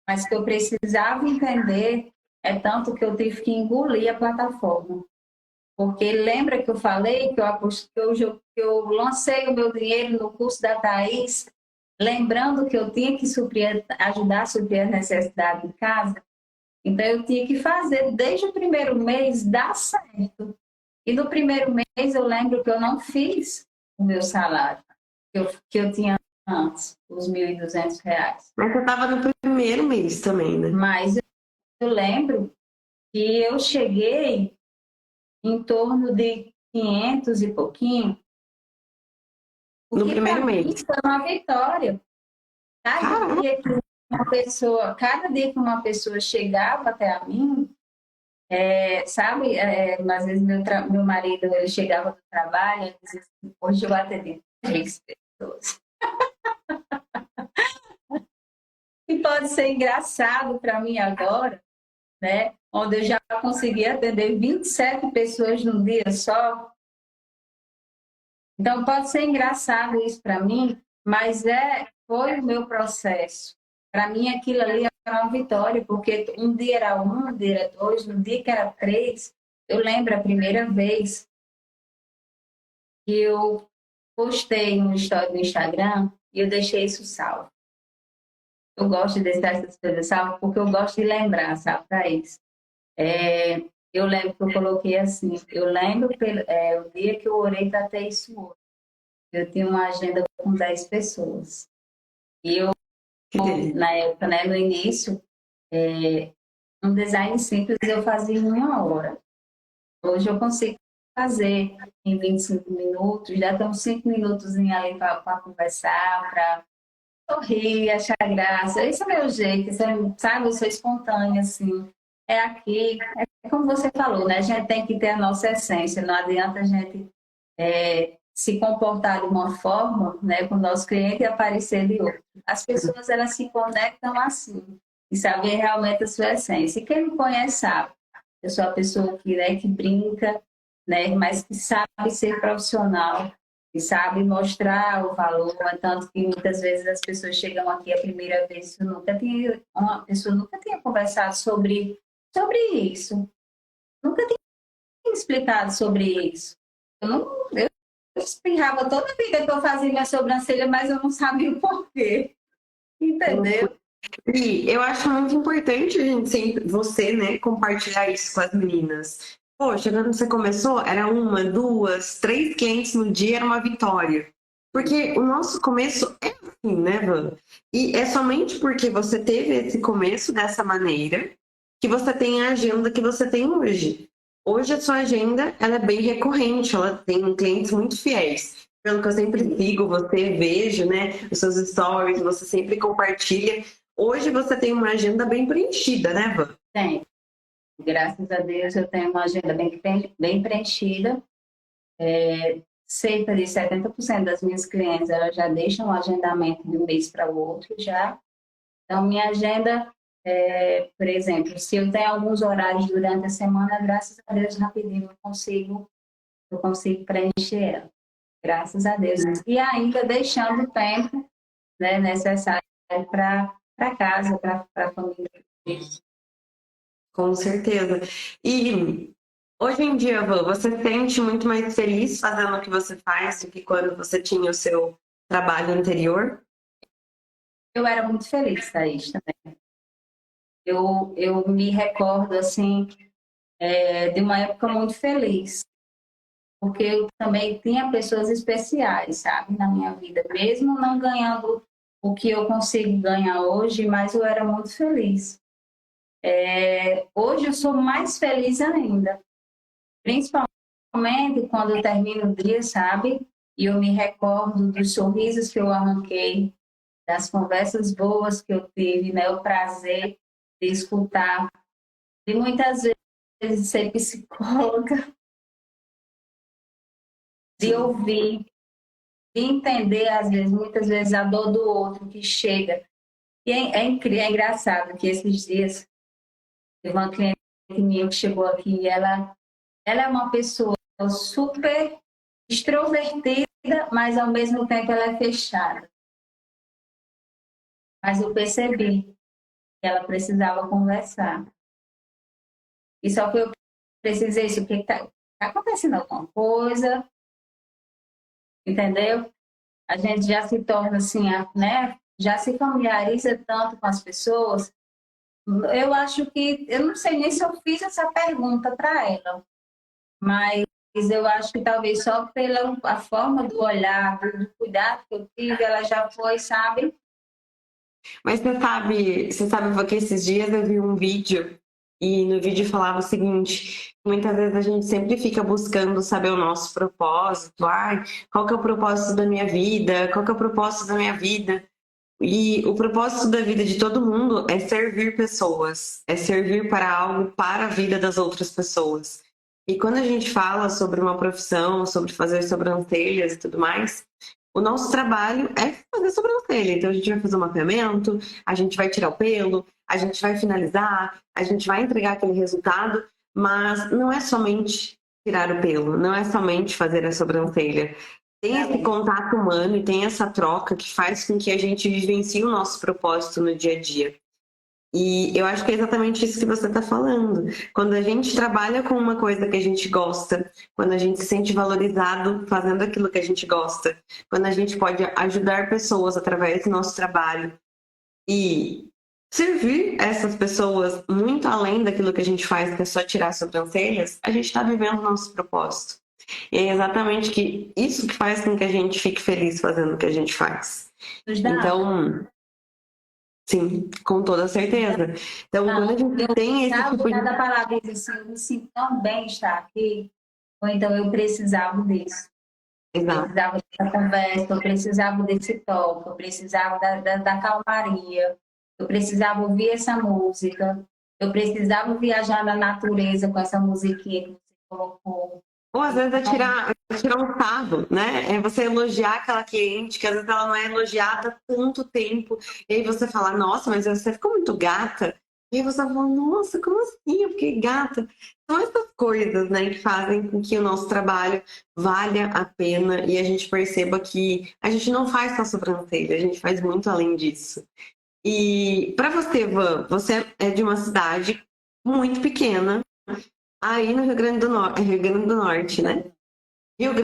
mas que eu precisava entender, é tanto que eu tive que engolir a plataforma. Porque lembra que eu falei que eu lancei o meu dinheiro no curso da Thaís, lembrando que eu tinha que ajudar a suprir a necessidade de casa? Então, eu tinha que fazer desde o primeiro mês dar certo. E no primeiro mês, eu lembro que eu não fiz o meu salário, que eu tinha antes, os R$ 1.200. Mas você estava no primeiro mês também, né? Mas eu lembro que eu cheguei em torno de 500 e pouquinho, o No que primeiro para mim mês. foi uma vitória. Caramba! Cada dia que uma pessoa chegava até a mim, sabe, às vezes meu marido ele chegava do trabalho e dizia assim, hoje eu atendi 3 pessoas. E pode ser engraçado para mim agora, né? Onde eu já consegui atender 27 pessoas num dia só. Então, pode ser engraçado isso para mim, mas foi o meu processo. Para mim, aquilo ali era uma vitória, porque um dia era um dia era dois, no dia que era 3. Eu lembro a primeira vez que eu postei uma história no Instagram e eu deixei isso salvo. Eu gosto de deixar essas coisas salvas porque eu gosto de lembrar, sabe, Thaís? Eu lembro que eu coloquei assim, eu lembro o dia que eu orei para ter isso hoje. Eu tinha uma agenda com 10 pessoas. E eu, na época, né, no início, um design simples eu fazia em 1 hora. Hoje eu consigo fazer em 25 minutos, já estamos 5 minutos ali para conversar, para sorrir, achar graça. Esse é o meu jeito, sabe? Eu sou espontânea, assim. É aqui, é como você falou, né? A gente tem que ter a nossa essência, não adianta a gente se comportar de uma forma, né, com o nosso cliente e aparecer de outra. As pessoas, elas se conectam assim, e saber realmente a sua essência. E quem me conhece sabe, eu sou a pessoa que, né, que brinca, né, mas que sabe ser profissional, que sabe mostrar o valor, é tanto que muitas vezes as pessoas chegam aqui a primeira vez, uma pessoa nunca tinha conversado sobre isso, nunca tinha explicado sobre isso. Eu espirrava toda a vida que eu fazia minha sobrancelha, mas eu não sabia o porquê. Entendeu? E eu acho muito importante a gente sempre, você, né, compartilhar isso com as meninas. Poxa, quando você começou, era uma, duas, três clientes no dia, era uma vitória. Porque o nosso começo é assim, né, Van? E é somente porque você teve esse começo dessa maneira que você tem a agenda que você tem hoje. Hoje a sua agenda, ela é bem recorrente, ela tem clientes muito fiéis. Pelo que eu sempre sigo, você vejo, né, os seus stories, você sempre compartilha. Hoje você tem uma agenda bem preenchida, né, Van? Tem. Graças a Deus eu tenho uma agenda bem preenchida. Cerca de 70% das minhas clientes elas já deixam o agendamento de um mês para o outro já. Então, minha agenda, por exemplo, se eu tenho alguns horários durante a semana, graças a Deus, rapidinho eu consigo preencher ela. Graças a Deus. E ainda deixando o tempo, né, necessário para casa, para a família. Com certeza. E hoje em dia, Van, você se sente muito mais feliz fazendo o que você faz do que quando você tinha o seu trabalho anterior? Eu era muito feliz, Thaís, também. Eu me recordo, assim, de uma época muito feliz, porque eu também tinha pessoas especiais, sabe, na minha vida, mesmo não ganhando o que eu consigo ganhar hoje, mas eu era muito feliz. Hoje eu sou mais feliz ainda, principalmente quando eu termino o dia, sabe, e eu me recordo dos sorrisos que eu arranquei, das conversas boas que eu tive, né, o prazer de escutar, de muitas vezes ser psicóloga, de Sim. ouvir, de entender, às vezes, muitas vezes, a dor do outro que chega. E é engraçado que esses dias teve uma cliente minha que chegou aqui e ela é uma pessoa super extrovertida, mas ao mesmo tempo ela é fechada. Mas eu percebi que ela precisava conversar. E só que eu precisei isso, porque está acontecendo alguma coisa, entendeu? A gente já se torna assim, né? Já se familiariza tanto com as pessoas. Eu acho que, eu não sei nem se eu fiz essa pergunta para ela, mas eu acho que talvez só pela a forma do olhar, do cuidado que eu tive, ela já foi, sabe? Mas você sabe Van, que esses dias eu vi um vídeo e no vídeo falava o seguinte: muitas vezes a gente sempre fica buscando saber o nosso propósito. Ai, qual que é o propósito da minha vida? Qual que é o propósito da minha vida? E o propósito da vida de todo mundo é servir pessoas, é servir para algo para a vida das outras pessoas. E quando a gente fala sobre uma profissão, sobre fazer sobrancelhas e tudo mais, o nosso trabalho é fazer sobrancelha. Então a gente vai fazer um mapeamento, a gente vai tirar o pelo, a gente vai finalizar, a gente vai entregar aquele resultado, mas não é somente tirar o pelo, não é somente fazer a sobrancelha. Tem esse contato humano e tem essa troca que faz com que a gente vivencie o nosso propósito no dia a dia. E eu acho que é exatamente isso que você está falando. Quando a gente trabalha com uma coisa que a gente gosta, quando a gente se sente valorizado fazendo aquilo que a gente gosta, quando a gente pode ajudar pessoas através do nosso trabalho e servir essas pessoas muito além daquilo que a gente faz, que é só tirar sobrancelhas, a gente está vivendo o nosso propósito. E é exatamente isso que faz com que a gente fique feliz fazendo o que a gente faz. Nos dá Então, Sim, com toda certeza. Então, quando a gente Eu tem esse tipo de... cada palavra diz assim, eu me sinto tão bem estar aqui, ou então eu precisava disso. Exato. Precisava dessa conversa, eu precisava desse toque, eu precisava da calmaria, eu precisava ouvir essa música, eu precisava viajar na natureza com essa musiquinha que você colocou. Ou às vezes é tirar um sarro, né? É você elogiar aquela cliente, que às vezes ela não é elogiada há tanto tempo. E aí você fala, nossa, mas você ficou muito gata. E aí você fala, nossa, como assim? Eu fiquei gata. São essas coisas, né, que fazem com que o nosso trabalho valha a pena e a gente perceba que a gente não faz só sobrancelha, a gente faz muito além disso. E para você, Van, você é de uma cidade muito pequena, aí no Rio Grande do Norte, Rio Grande do Norte, né? Rio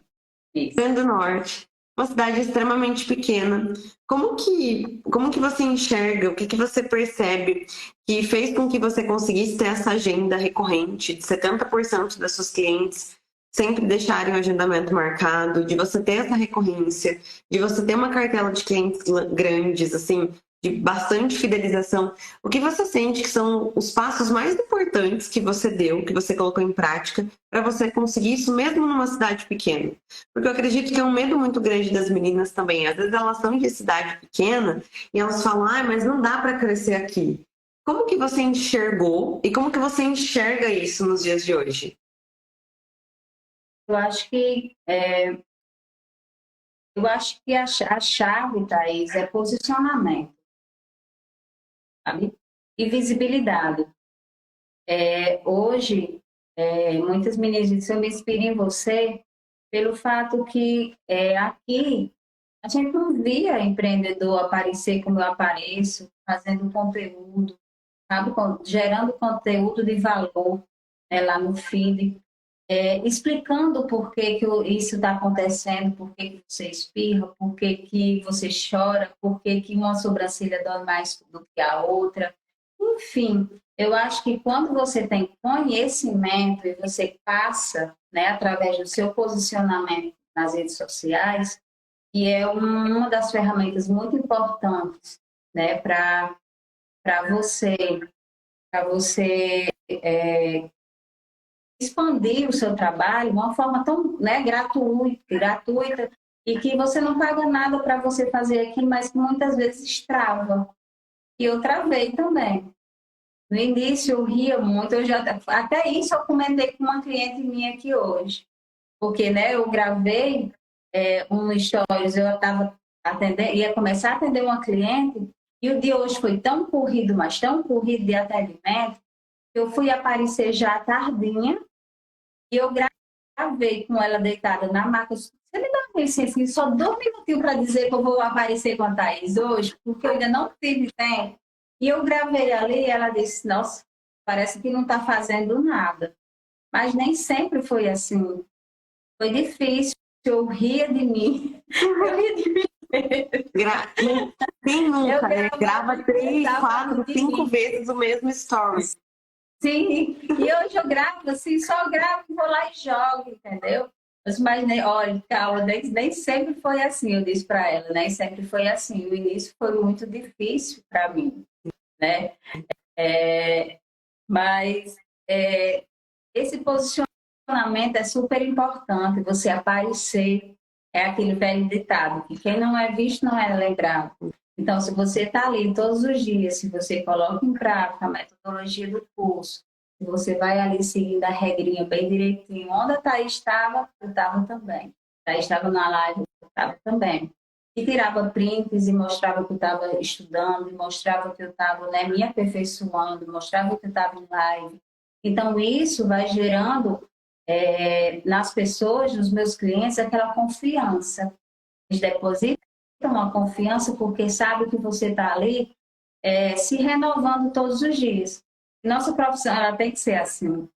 Isso. Grande do Norte, uma cidade extremamente pequena. Como que você enxerga, o que que você percebe que fez com que você conseguisse ter essa agenda recorrente de 70% das suas clientes sempre deixarem o agendamento marcado, de você ter essa recorrência, de você ter uma cartela de clientes grandes, assim, de bastante fidelização. O que você sente que são os passos mais importantes que você deu, que você colocou em prática, para você conseguir isso mesmo numa cidade pequena? Porque eu acredito que é um medo muito grande das meninas também. Às vezes elas são de cidade pequena e elas falam, ah, mas não dá para crescer aqui. Como que você enxergou e como que você enxerga isso nos dias de hoje? Eu acho que a chave, Thaís, é posicionamento, sabe? E visibilidade. Hoje, muitas meninas dizem, eu me inspiro em você pelo fato que aqui a gente não via empreendedor aparecer como eu apareço, fazendo conteúdo, sabe? Gerando conteúdo de valor, lá no feed, explicando por que isso está acontecendo, por que que você espirra, por que que você chora, por que que uma sobrancelha dói mais do que a outra. Enfim, eu acho que quando você tem conhecimento e você passa, né, através do seu posicionamento nas redes sociais, que é uma das ferramentas muito importantes, né, para você, para você expandir o seu trabalho de uma forma tão, né, gratuita e que você não paga nada para você fazer aqui, mas que muitas vezes trava. E eu travei também. No início eu ria muito, até isso eu comentei com uma cliente minha aqui hoje, porque, né, eu gravei um stories, eu estava atendendo, ia começar a atender uma cliente e o dia hoje foi tão corrido, mas tão corrido de atendimento, que eu fui aparecer já à tardinha e eu gravei com ela deitada na maca. Você me dá uma licença, só 2 minutinhos para dizer que eu vou aparecer com a Thaís hoje, porque eu ainda não tive tempo. E eu gravei ali e ela disse, nossa, parece que não está fazendo nada. Mas nem sempre foi assim. Foi difícil, eu ria de mim. Eu ria de mim. Quem nunca, né? Gravava, Grava 3, eu 4, de 5 mim. vezes o mesmo story. Sim, e hoje eu gravo assim, só gravo, vou lá e jogo, entendeu? Mas olha, calma, nem sempre foi assim, eu disse para ela, nem sempre foi assim. O início foi muito difícil para mim, né? É, mas esse posicionamento é super importante, você aparecer, é aquele velho ditado, que quem não é visto não é lembrado. Então, se você está ali todos os dias, se você coloca em prática a metodologia do curso, se você vai ali seguindo a regrinha bem direitinho, onde a Thaís estava, eu estava também. A Thaís estava na live, eu estava também. E tirava prints e mostrava que eu estava estudando, e mostrava que eu estava, né, me aperfeiçoando, mostrava que eu estava em live. Então, isso vai gerando nas pessoas, nos meus clientes, aquela confiança. Eles depositam a confiança porque sabem que você está ali se renovando todos os dias. Nossa profissão ela tem que ser assim,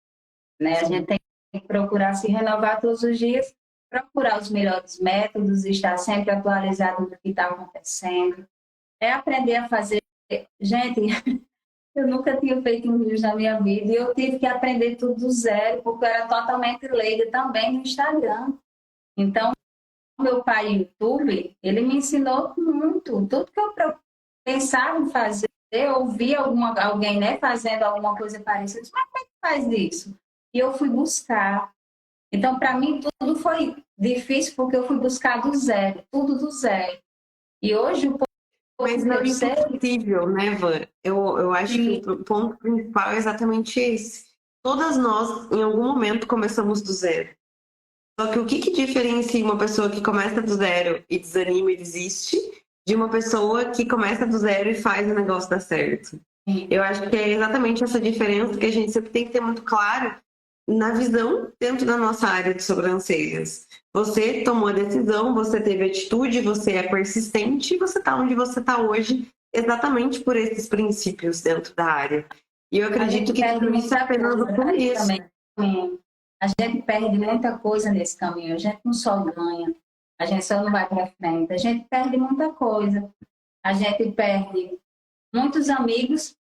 né? A gente tem que procurar se renovar todos os dias, procurar os melhores métodos, estar sempre atualizado do que está acontecendo. É aprender a fazer. Gente, eu nunca tinha feito um vídeo na minha vida e eu tive que aprender tudo do zero, porque eu era totalmente leiga também no Instagram. Então, meu pai, YouTube, ele me ensinou muito. Tudo que eu pensava em fazer, ouvi alguém, né, fazendo alguma coisa parecida. Eu disse, mas como é que faz isso? E eu fui buscar. Então, para mim, tudo foi difícil porque eu fui buscar do zero, tudo do zero. E hoje, o pouco Mas que não eu é sei, impossível, né, Van? Eu acho que sim, o ponto principal é exatamente esse. Todas nós, em algum momento, começamos do zero. Só que o que diferencia uma pessoa que começa do zero e desanima e desiste de uma pessoa que começa do zero e faz o negócio dar certo? sim, Eu acho que é exatamente essa diferença que a gente sempre tem que ter muito claro na visão dentro da nossa área de sobrancelhas. Você tomou a decisão, você teve atitude, você é persistente e você está onde você está hoje exatamente por esses princípios dentro da área. E eu a acredito gente que perde tudo isso é muita apenas o coisa aí começo. também. A gente perde muita coisa nesse caminho. A gente não só ganha, a gente só não vai para frente. A gente perde muita coisa. A gente perde muitos amigos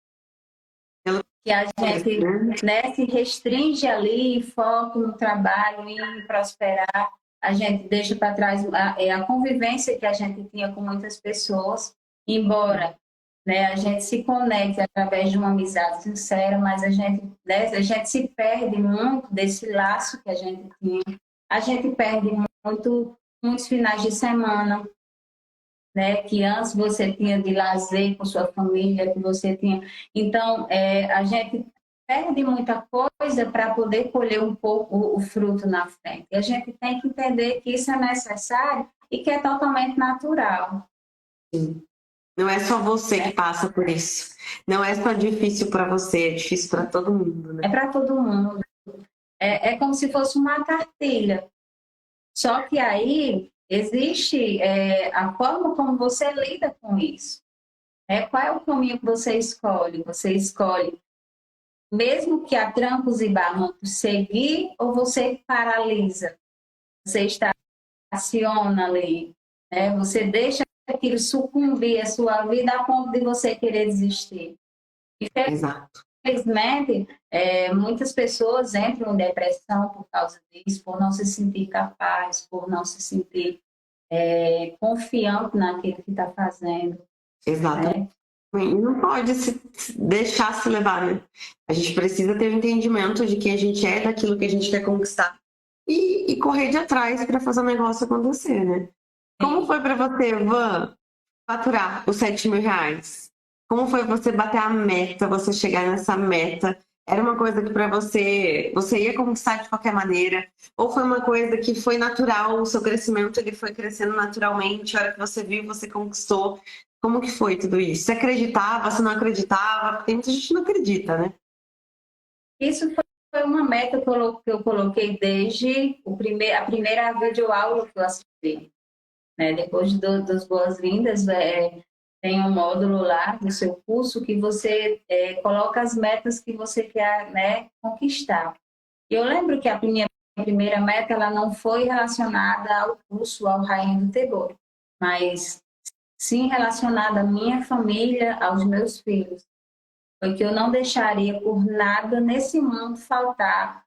que a gente, Né? né, se restringe ali, foco no trabalho, em prosperar. A gente deixa para trás a convivência que a gente tinha com muitas pessoas, embora, né, a gente se conecte através de uma amizade sincera, mas né, a gente se perde muito desse laço que a gente tinha. A gente perde muitos finais de semana, né, que antes você tinha de lazer com sua família, que você tinha. Então, a gente perde muita coisa para poder colher um pouco o fruto na frente. E a gente tem que entender que isso é necessário e que é totalmente natural. Sim. Não é só você que passa por isso. Não é só difícil para você, é difícil para todo mundo, É né? para todo mundo. É como se fosse uma cartilha. Só que aí existe a forma como você lida com isso. Qual é o caminho que você escolhe? Você escolhe mesmo que a trancos e barrancos seguir, ou você paralisa, você estaciona ali, né? Você deixa aquilo sucumbir a sua vida a ponto de você querer desistir. Exato. Infelizmente, muitas pessoas entram em depressão por causa disso, por não se sentir capaz, por não se sentir confiante naquilo que está fazendo. Exatamente. Né? E não pode se deixar se levar, né? A gente precisa ter o entendimento de quem a gente é, daquilo que a gente quer conquistar e correr de atrás para fazer o negócio acontecer, né? Como Sim. foi para você, Van, faturar os R$ 7.000? Como foi você bater a meta, você chegar nessa meta? Era uma coisa que para você ia conquistar de qualquer maneira? Ou foi uma coisa que foi natural, o seu crescimento ele foi crescendo naturalmente, a hora que você viu, você conquistou? Como que foi tudo isso? Você acreditava, você não acreditava? Porque tem muita gente que não acredita, né? Isso foi uma meta que eu coloquei desde a primeira videoaula que eu assisti. Né? Depois dos boas-vindas, tem um módulo lá do seu curso que você coloca as metas que você quer, né, conquistar. Eu lembro que a minha primeira meta ela não foi relacionada ao curso, ao Rainha do Terror, mas sim relacionada à minha família, aos meus filhos. Foi que eu não deixaria por nada nesse mundo faltar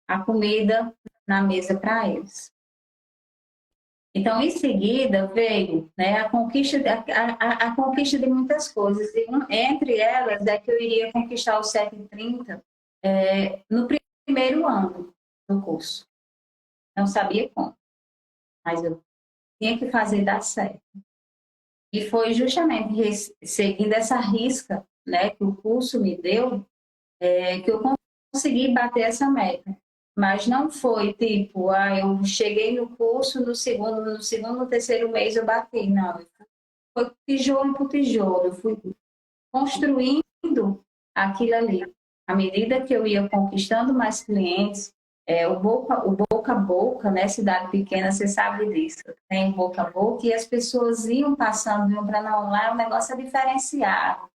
a comida na mesa para eles. Então, em seguida, veio, né, a conquista de muitas coisas. E entre elas é que eu iria conquistar o 730 no primeiro ano do curso. Não sabia como, mas eu tinha que fazer dar certo. E foi justamente seguindo essa risca, né, que o curso me deu, que eu consegui bater essa meta. Mas não foi tipo, eu cheguei no curso no segundo, terceiro mês eu bati, não. Foi tijolo por tijolo, eu fui construindo aquilo ali. À medida que eu ia conquistando mais clientes, o boca a boca, né, cidade pequena, você sabe disso, tem boca a boca, e as pessoas iam passando de um para não, lá o negócio é diferenciado.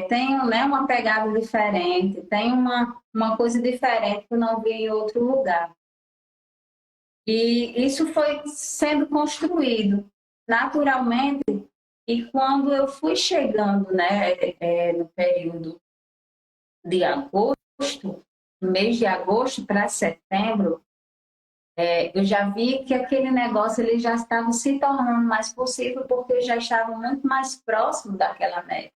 Tem, né, uma pegada diferente, tem uma coisa diferente que eu não vi em outro lugar. E isso foi sendo construído naturalmente, e quando eu fui chegando, né, no período de agosto, no mês de agosto para setembro, eu já vi que aquele negócio ele já estava se tornando mais possível, porque eu já estava muito mais próximo daquela meta.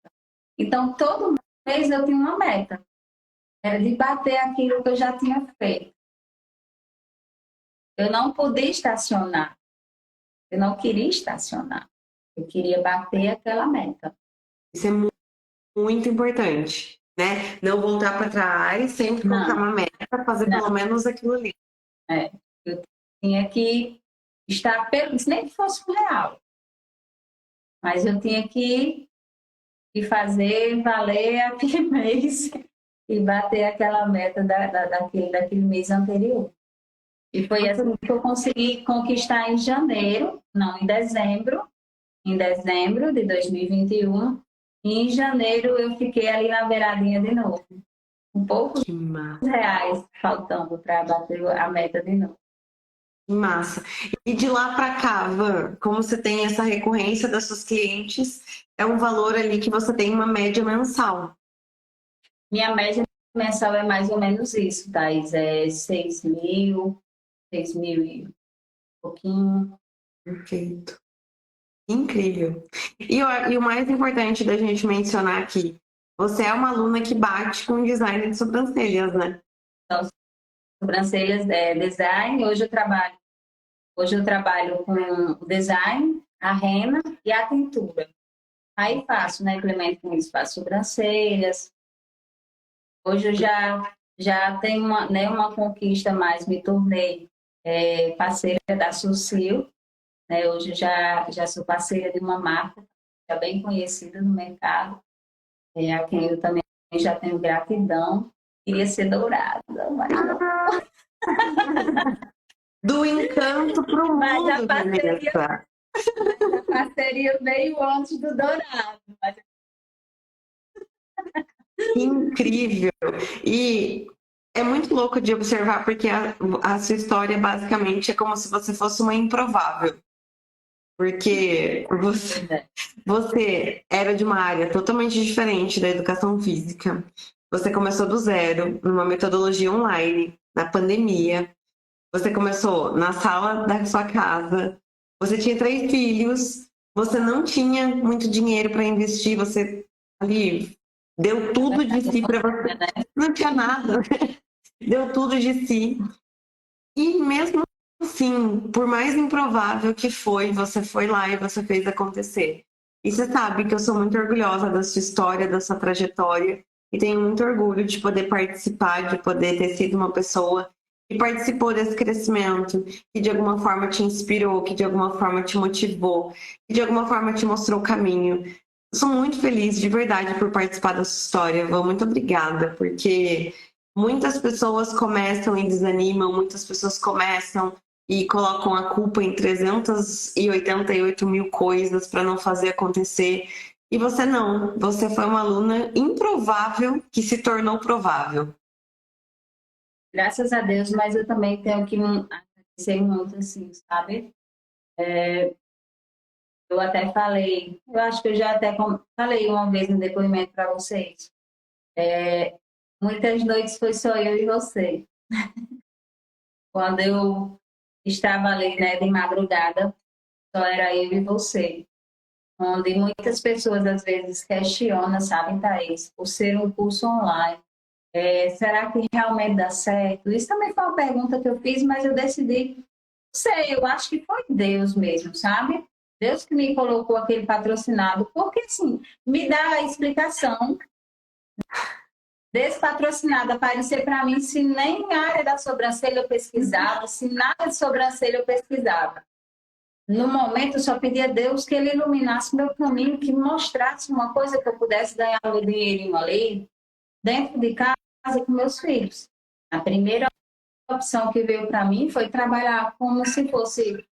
Então, todo mês eu tinha uma meta. Era de bater aquilo que eu já tinha feito. Eu não podia estacionar. Eu não queria estacionar. Eu queria bater aquela meta. Isso é muito importante, né? Não voltar para trás, sempre colocar Não, uma meta para fazer não. pelo menos aquilo ali. Eu tinha que estar, nem que fosse R$ 1, mas eu tinha que fazer valer aquele mês e bater aquela meta daquele mês anterior. E foi assim que eu consegui conquistar em janeiro, não, em dezembro de 2021. E em janeiro eu fiquei ali na beiradinha de novo, com poucos Que massa. reais faltando para bater a meta de novo. Que massa. E de lá para cá, Van, como você tem essa recorrência das suas clientes, é um valor ali que você tem uma média mensal. Minha média mensal é mais ou menos isso, Thaís, é 6 mil e pouquinho. Perfeito. Incrível. E o mais importante da gente mencionar aqui, você é uma aluna que bate com design de sobrancelhas, né? Então, sobrancelhas, design, hoje eu trabalho com o design, a rena e a tintura. Aí faço, né, implemento com isso, faço sobrancelhas. Hoje eu já tenho uma conquista mais, me tornei parceira da Sucil, né? Hoje eu já sou parceira de uma marca já bem conhecida no mercado, a quem eu também já tenho gratidão. Queria ser dourada, mas não. Do encanto para o Mas mundo, Vanessa. a parceria veio antes do dourado. Mas... Incrível. E é muito louco de observar, porque a sua história basicamente é como se você fosse uma improvável. Porque você era de uma área totalmente diferente da educação física. Você começou do zero, numa metodologia online, na pandemia. Você começou na sala da sua casa. Você tinha 3 filhos. Você não tinha muito dinheiro para investir. Você ali deu tudo de si para você. Não tinha nada. Deu tudo de si. E mesmo assim, por mais improvável que foi, você foi lá e você fez acontecer. E você sabe que eu sou muito orgulhosa da sua história, da sua trajetória, e tenho muito orgulho de poder participar, de poder ter sido uma pessoa que participou desse crescimento, que de alguma forma te inspirou, que de alguma forma te motivou, que de alguma forma te mostrou o caminho. Eu sou muito feliz de verdade por participar da sua história, Vã. Muito obrigada, porque muitas pessoas começam e desanimam, muitas pessoas começam e colocam a culpa em 388 mil coisas para não fazer acontecer. E você não, você foi uma aluna improvável que se tornou provável. Graças a Deus, mas eu também tenho que agradecer muito, assim, sabe? Eu até falei, eu acho que eu já até falei uma vez no depoimento para vocês. Muitas noites foi só eu e você. Quando eu estava ali, né, de madrugada, só era eu e você. Onde muitas pessoas às vezes questionam, sabe, Thaís, por ser um curso online. Será que realmente dá certo? Isso também foi uma pergunta que eu fiz, mas eu decidi, não sei, eu acho que foi Deus mesmo, sabe? Deus que me colocou aquele patrocinado, porque assim, me dá a explicação desse patrocinado aparecer para mim se nem a área da sobrancelha eu pesquisava, se nada de sobrancelha eu pesquisava. No momento, eu só pedia a Deus que Ele iluminasse meu caminho, que me mostrasse uma coisa que eu pudesse ganhar meu dinheirinho ali, dentro de casa, com meus filhos. A primeira opção que veio para mim foi trabalhar como se fosse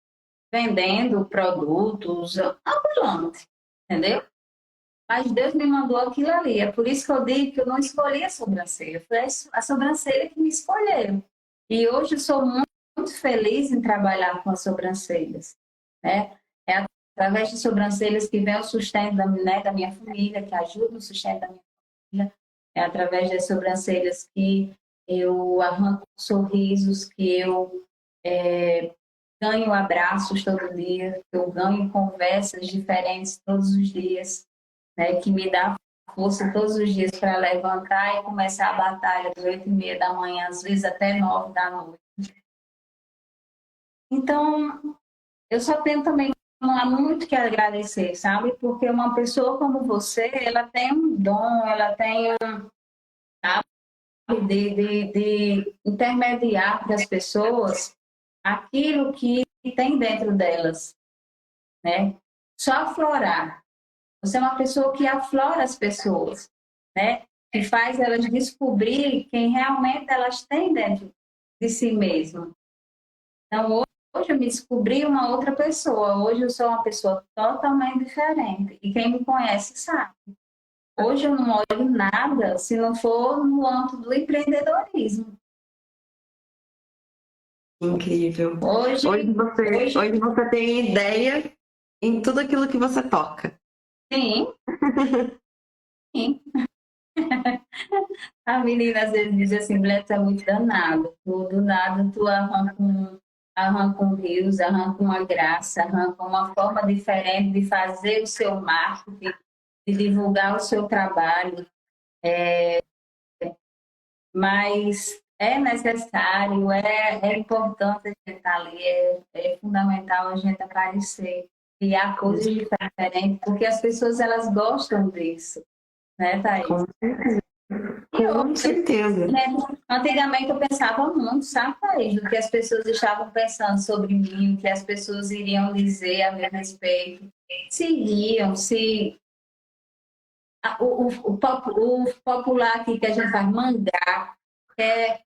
vendendo produtos ambulantes, entendeu? Mas Deus me mandou aquilo ali. É por isso que eu digo que eu não escolhi a sobrancelha. Foi a sobrancelha que me escolheu. E hoje eu sou muito feliz em trabalhar com as sobrancelhas, né? É através de sobrancelhas que vem o sustento da minha família, que ajuda o sustento da minha família. É através das sobrancelhas que eu arranco sorrisos, que eu ganho abraços todo dia, que eu ganho conversas diferentes todos os dias, né? Que me dá força todos os dias para levantar e começar a batalha das 8h30 da manhã, às vezes até 9 da noite. Então, eu só tenho também muito que agradecer, sabe? Porque uma pessoa como você, ela tem um dom, ela tem de intermediar para as pessoas aquilo que tem dentro delas, né? Só aflorar. Você é uma pessoa que aflora as pessoas, né? Que faz elas descobrir quem realmente elas têm dentro de si mesmo. Então, hoje eu me descobri uma outra pessoa. Hoje eu sou uma pessoa totalmente diferente. E quem me conhece sabe. Hoje eu não olho nada se não for no âmbito do empreendedorismo. Incrível. Hoje você tem ideia em tudo aquilo que você toca. Sim. Sim. A menina às vezes diz assim, mulher, tu é muito danado. Do nada tu arranca um rios, arranca uma graça, arranca uma forma diferente de fazer o seu marketing, de divulgar o seu trabalho. Mas é necessário, é importante a gente estar ali, é fundamental a gente aparecer, criar coisas diferentes, porque as pessoas elas gostam disso, né, Thaís? Com certeza. Antigamente eu pensava muito, sabe, Thaís, do que as pessoas estavam pensando sobre mim, o que as pessoas iriam dizer a meu respeito, se iriam, se o popular aqui que a gente faz mangar, é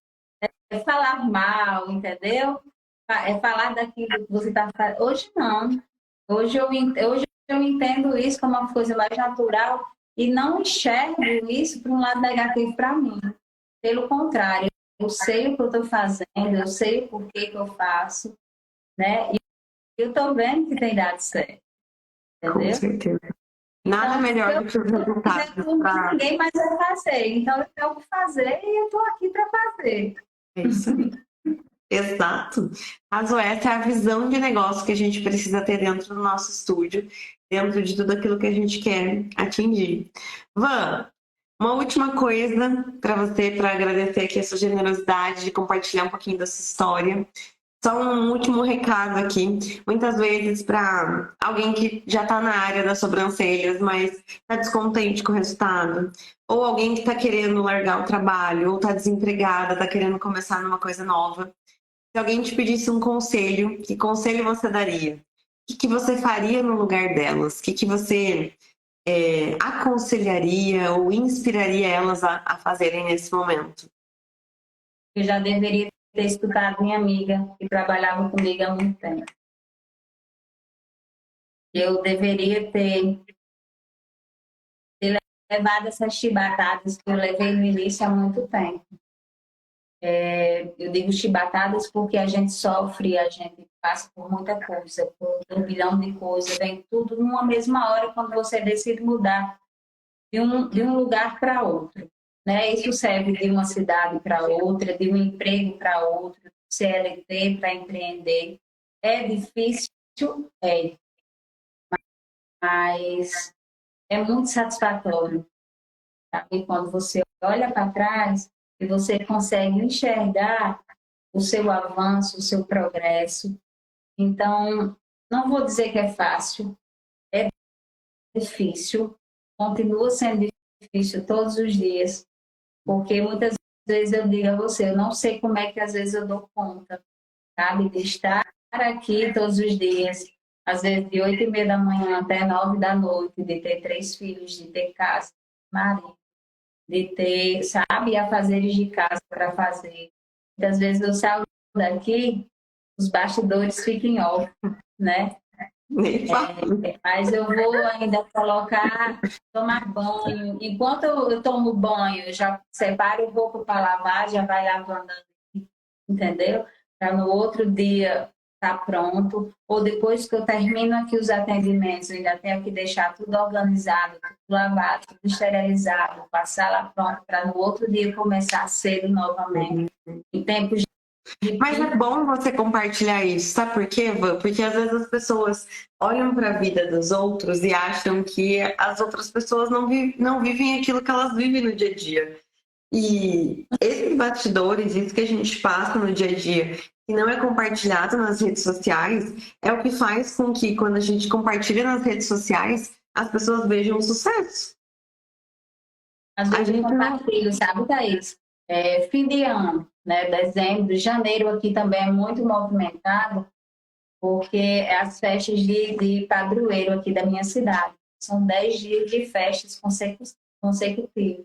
falar mal, entendeu? É falar daquilo que você está fazendo. Hoje não. Hoje eu entendo isso como uma coisa mais natural e não enxergo isso para um lado negativo para mim. Pelo contrário, eu sei o que eu estou fazendo, eu sei o porquê que eu faço, né? E eu estou vendo que tem dado certo, entendeu? Com certeza. Nada então, melhor do que os resultados. Ninguém mais vai fazer. Então, eu tenho que fazer e eu estou aqui para fazer. É isso aí. Exato. Caso essa é a visão de negócio que a gente precisa ter dentro do nosso estúdio, dentro de tudo aquilo que a gente quer atingir. Van, uma última coisa para você, para agradecer aqui a sua generosidade de compartilhar um pouquinho da sua história. Só um último recado aqui. Muitas vezes, para alguém que já está na área das sobrancelhas, mas está descontente com o resultado, ou alguém que está querendo largar o trabalho, ou está desempregada, está querendo começar numa coisa nova. Se alguém te pedisse um conselho, que conselho você daria? O que você faria no lugar delas? O que você aconselharia ou inspiraria elas a fazerem nesse momento? Eu já deveria ter escutado minha amiga, que trabalhava comigo há muito tempo. Eu deveria ter levado essas chibatadas que eu levei no início há muito tempo. Eu digo chibatadas porque a gente sofre, a gente passa por muita coisa, por um bilhão de coisas, vem tudo numa mesma hora quando você decide mudar de um lugar para outro. Né? Isso serve de uma cidade para outra, de um emprego para outro, do CLT para empreender. É difícil, mas é muito satisfatório. Sabe? Quando você olha para trás e você consegue enxergar o seu avanço, o seu progresso. Então, não vou dizer que é fácil, é difícil, continua sendo difícil todos os dias, porque muitas vezes eu digo a você, eu não sei como é que às vezes eu dou conta, sabe, de estar aqui todos os dias, às vezes de 8h30 da manhã até 9 da noite, de ter 3 filhos, de ter casa, marido, de ter, sabe, afazeres de casa para fazer. Muitas vezes eu saio daqui, os bastidores ficam em off, né? Mas eu vou ainda tomar banho. Enquanto eu tomo banho, eu já separo roupa para lavar, já vai lavando, entendeu? Para no outro dia estar pronto. Ou depois que eu termino aqui os atendimentos, eu ainda tenho que deixar tudo organizado, tudo lavado, tudo esterilizado, passar lá pronto, para no outro dia começar cedo novamente. Em tempos Mas é bom você compartilhar isso, sabe por quê, Van? Porque às vezes as pessoas olham para a vida dos outros e acham que as outras pessoas não vivem aquilo que elas vivem no dia a dia. E esses bastidores, isso que a gente passa no dia a dia, que não é compartilhado nas redes sociais, é o que faz com que, quando a gente compartilha nas redes sociais, as pessoas vejam o sucesso. Às A vezes eu gente não. compartilho, sabe, Thaís? Fim de ano, né? Dezembro, janeiro aqui também é muito movimentado, porque é as festas de padroeiro aqui da minha cidade. São 10 dias de festas consecutivas.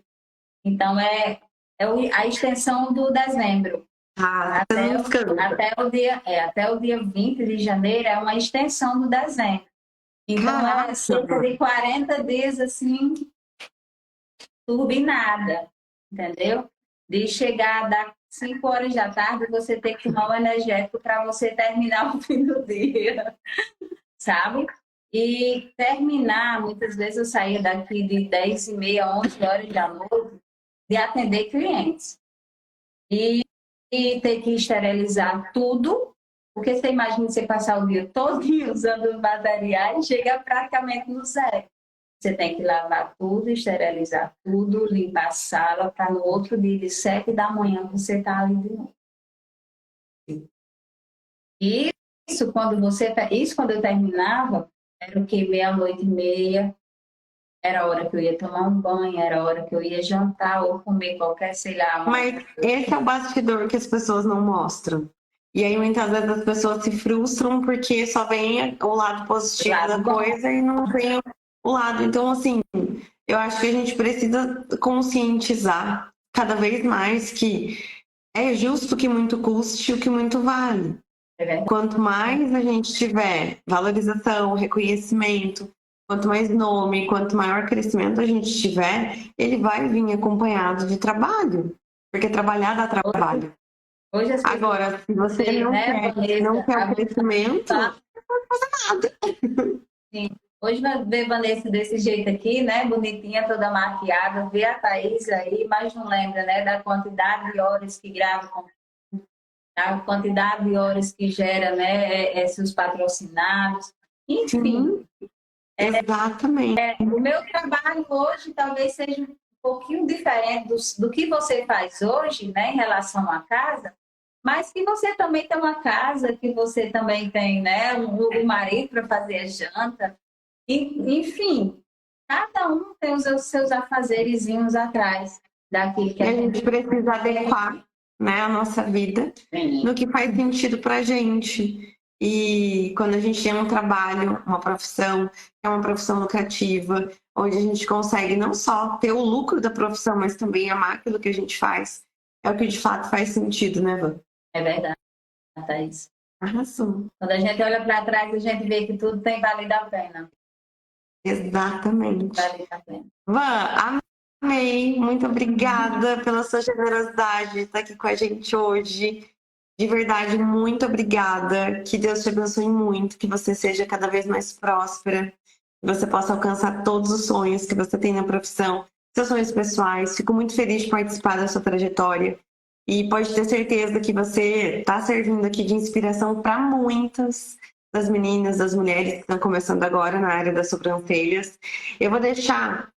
Então, a extensão do dezembro. Ah, você Até, não descansa. até o dia 20 de janeiro é uma extensão do dezembro. Então, é cerca Caraca! de 40 dias, assim, turbinada, entendeu? De chegar das 5 horas da tarde, você ter que tomar um energético para você terminar o fim do dia, sabe? E terminar, muitas vezes eu saía daqui de 10h30, 11 horas da noite, de atender clientes. E ter que esterilizar tudo, porque você imagina você passar o dia todo usando os materiais e chega praticamente no zero. Você tem que lavar tudo, esterilizar tudo, limpar a sala, para no outro dia, de 7 da manhã, você estar ali de novo. E isso quando eu terminava, era o que? Meia-noite e meia, era a hora que eu ia tomar um banho, era a hora que eu ia jantar ou comer qualquer, sei lá. Mas esse é o bastidor que as pessoas não mostram. E aí, muitas vezes, as pessoas se frustram porque só vem o lado positivo da coisa e não vem o lado. Então, assim, eu acho que a gente precisa conscientizar cada vez mais que é justo que muito custe o que muito vale. Quanto mais a gente tiver valorização, reconhecimento, quanto mais nome, quanto maior crescimento a gente tiver, ele vai vir acompanhado de trabalho, porque trabalhar dá trabalho. Hoje Agora, se você não quer o crescimento, não vai fazer nada. Sim. Hoje vai ver Vanessa desse jeito aqui, né? Bonitinha, toda maquiada. Vê a Thaís aí, mas não lembra, né? Da quantidade de horas que grava, da quantidade de horas que gera, né? Seus patrocinados. Enfim. Sim, exatamente. O meu trabalho hoje talvez seja um pouquinho diferente do que você faz hoje, né? Em relação à casa. Mas que você também tem uma casa, que você também tem, né? O marido para fazer a janta. Enfim, cada um tem os seus afazerezinhos atrás daquilo que E a gente precisa adequar, né, a nossa vida no que faz sentido para a gente. E quando a gente tem um trabalho, uma profissão, que é uma profissão lucrativa, onde a gente consegue não só ter o lucro da profissão, mas também amar aquilo que a gente faz, é o que de fato faz sentido, né, Van? É verdade, Thaís. Arrasou. Quando a gente olha para trás, a gente vê que tudo tem valido a pena. Exatamente. Valido a pena. Van, amei. Muito obrigada pela sua generosidade de estar aqui com a gente hoje. De verdade, muito obrigada. Que Deus te abençoe muito, que você seja cada vez mais próspera, que você possa alcançar todos os sonhos que você tem na profissão, seus sonhos pessoais. Fico muito feliz de participar da sua trajetória e pode ter certeza que você está servindo aqui de inspiração para muitas das meninas, das mulheres que estão começando agora na área das sobrancelhas. Eu vou deixar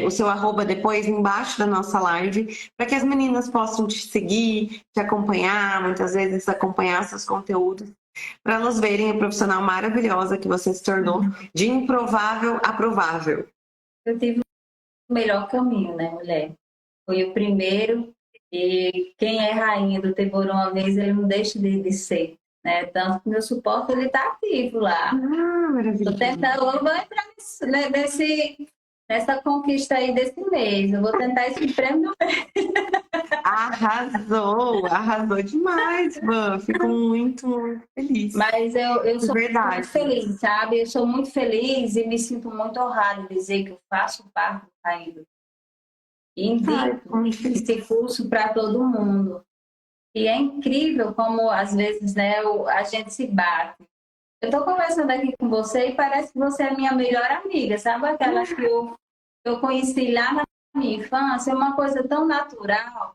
o seu arroba depois embaixo da nossa live, para que as meninas possam te seguir, te acompanhar, muitas vezes acompanhar seus conteúdos, para elas verem a profissional maravilhosa que você se tornou, de improvável a provável. Eu tive o melhor caminho, né, mulher? Foi o primeiro, e quem é rainha do Te Por Uma Vez, ele não deixa de ser. Né? Tanto que meu suporte ele está ativo lá. Estou tentando, eu vou entrar nessa conquista aí desse mês. Eu vou tentar esse prêmio do mês. Arrasou demais, Van. Fico muito, muito feliz. Mas eu sou muito feliz, sabe? Eu sou muito feliz e me sinto muito honrada de dizer que eu faço parte do Caindo. E indico esse curso para todo mundo. E é incrível como, às vezes, né, a gente se bate. Eu estou conversando aqui com você e parece que você é minha melhor amiga, sabe? Aquela que eu conheci lá na minha infância, é uma coisa tão natural.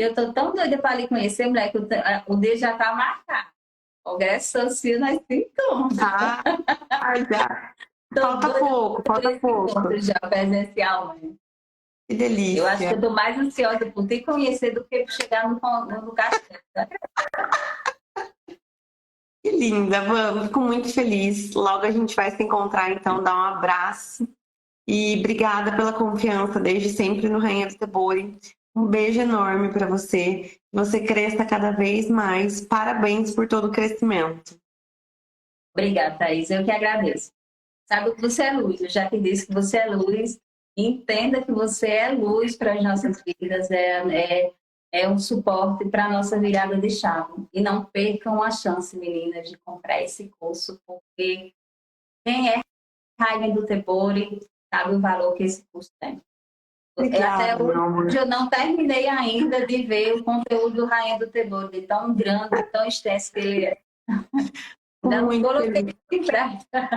Eu tô tão doida para lhe conhecer, mulher, que o dia já tá marcado. Congresso Social nós se encontramos. Ah, já. Tô Falta doida pouco, para falta esse encontro pouco. já presencial, né? Que Eu acho que eu delícia. tô mais ansiosa por te conhecer do que por chegar no castelo. Que linda, vamos, fico muito feliz. Logo a gente vai se encontrar, então, dar um abraço. E obrigada pela confiança desde sempre no Rainha do Tebori. Um beijo enorme para você. Que você cresça cada vez mais. Parabéns por todo o crescimento. Obrigada, Thaís. Eu que agradeço. Sabe que você é luz. Eu já te disse que você é luz. Entenda que você é luz para as nossas vidas. É um suporte para a nossa virada de chave. E não percam a chance, meninas, de comprar esse curso, porque quem é Rainha do Tebori sabe o valor que esse curso tem. Até Obrigada, meu hoje amor. eu não terminei ainda de ver o conteúdo do Rainha do Tebori, de tão grande, tão extenso que ele é. Fico Ainda não muito coloquei feliz. em prática.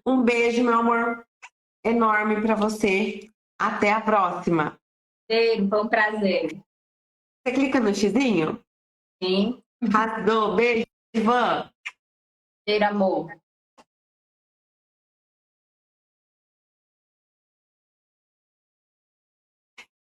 Um beijo, meu amor, enorme para você. Até a próxima. Foi um prazer. Você clica no xizinho? Sim, Arrasou. Beijo, Ivan. cheiro, amor.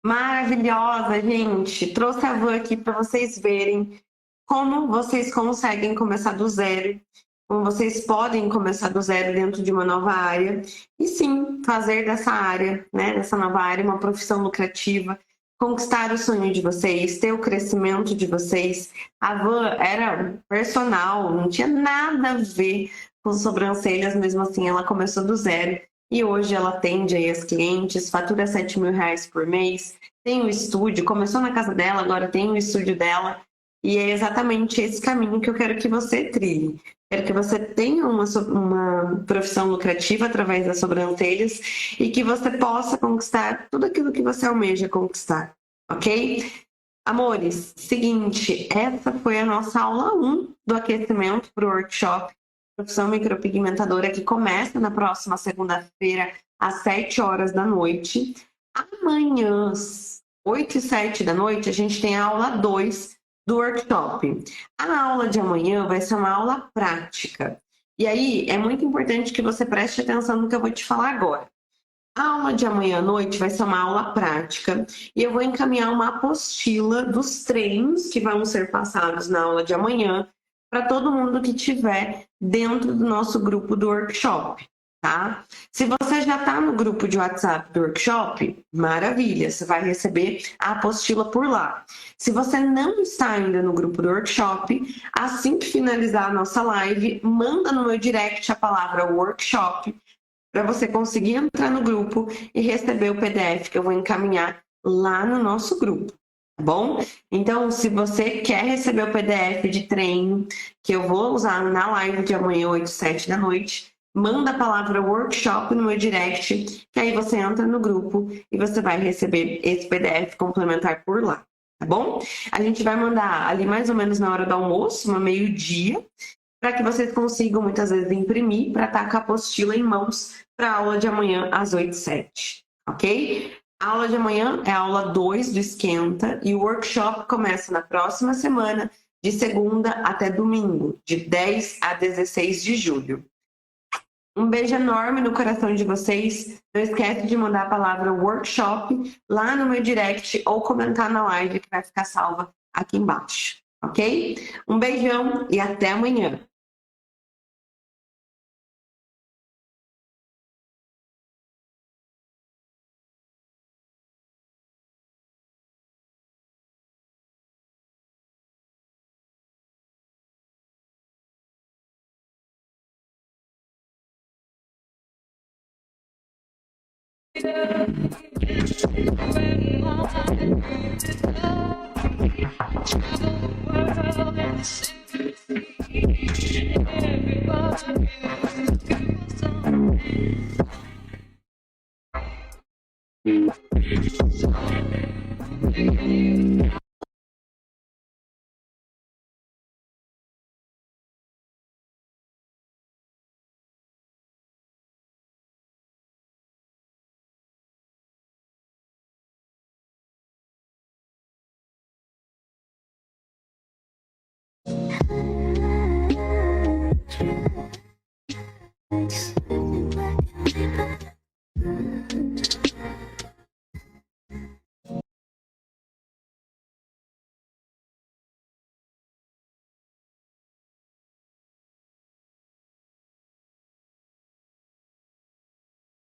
Maravilhosa, gente. Trouxe a Van aqui para vocês verem como vocês conseguem começar do zero, como vocês podem começar do zero dentro de uma nova área e sim fazer dessa área, né, dessa nova área, uma profissão lucrativa, conquistar o sonho de vocês, ter o crescimento de vocês. A Van era personal, não tinha nada a ver com sobrancelhas, mesmo assim ela começou do zero. E hoje ela atende aí as clientes, fatura R$ 7.000 por mês, tem o estúdio, começou na casa dela, agora tem o estúdio dela. E é exatamente esse caminho que eu quero que você trilhe. Quero que você tenha uma profissão lucrativa através das sobrancelhas e que você possa conquistar tudo aquilo que você almeja conquistar, ok? Amores, seguinte, essa foi a nossa aula 1 do aquecimento para o workshop Profissão Micropigmentadora, que começa na próxima segunda-feira, às 7 horas da noite. Amanhã, às 8 e 7 da noite, a gente tem a aula 2 do workshop. A aula de amanhã vai ser uma aula prática. E aí, é muito importante que você preste atenção no que eu vou te falar agora. A aula de amanhã à noite vai ser uma aula prática e eu vou encaminhar uma apostila dos treinos que vão ser passados na aula de amanhã para todo mundo que estiver dentro do nosso grupo do workshop, tá? Se você já está no grupo de WhatsApp do workshop, maravilha, você vai receber a apostila por lá. Se você não está ainda no grupo do workshop, assim que finalizar a nossa live, manda no meu direct a palavra workshop para você conseguir entrar no grupo e receber o PDF que eu vou encaminhar lá no nosso grupo, tá bom? Então, se você quer receber o PDF de treino que eu vou usar na live de amanhã, 8 7 da noite, manda a palavra workshop no meu direct, que aí você entra no grupo e você vai receber esse PDF complementar por lá, tá bom? A gente vai mandar ali mais ou menos na hora do almoço, uma meio-dia, para que vocês consigam muitas vezes imprimir para estar com a apostila em mãos para a aula de amanhã às 8 7, ok? A aula de amanhã é a aula 2 do Esquenta e o workshop começa na próxima semana, de segunda até domingo, de 10 a 16 de julho. Um beijo enorme no coração de vocês. Não esquece de mandar a palavra workshop lá no meu direct ou comentar na live que vai ficar salva aqui embaixo, ok? Um beijão e até amanhã. It's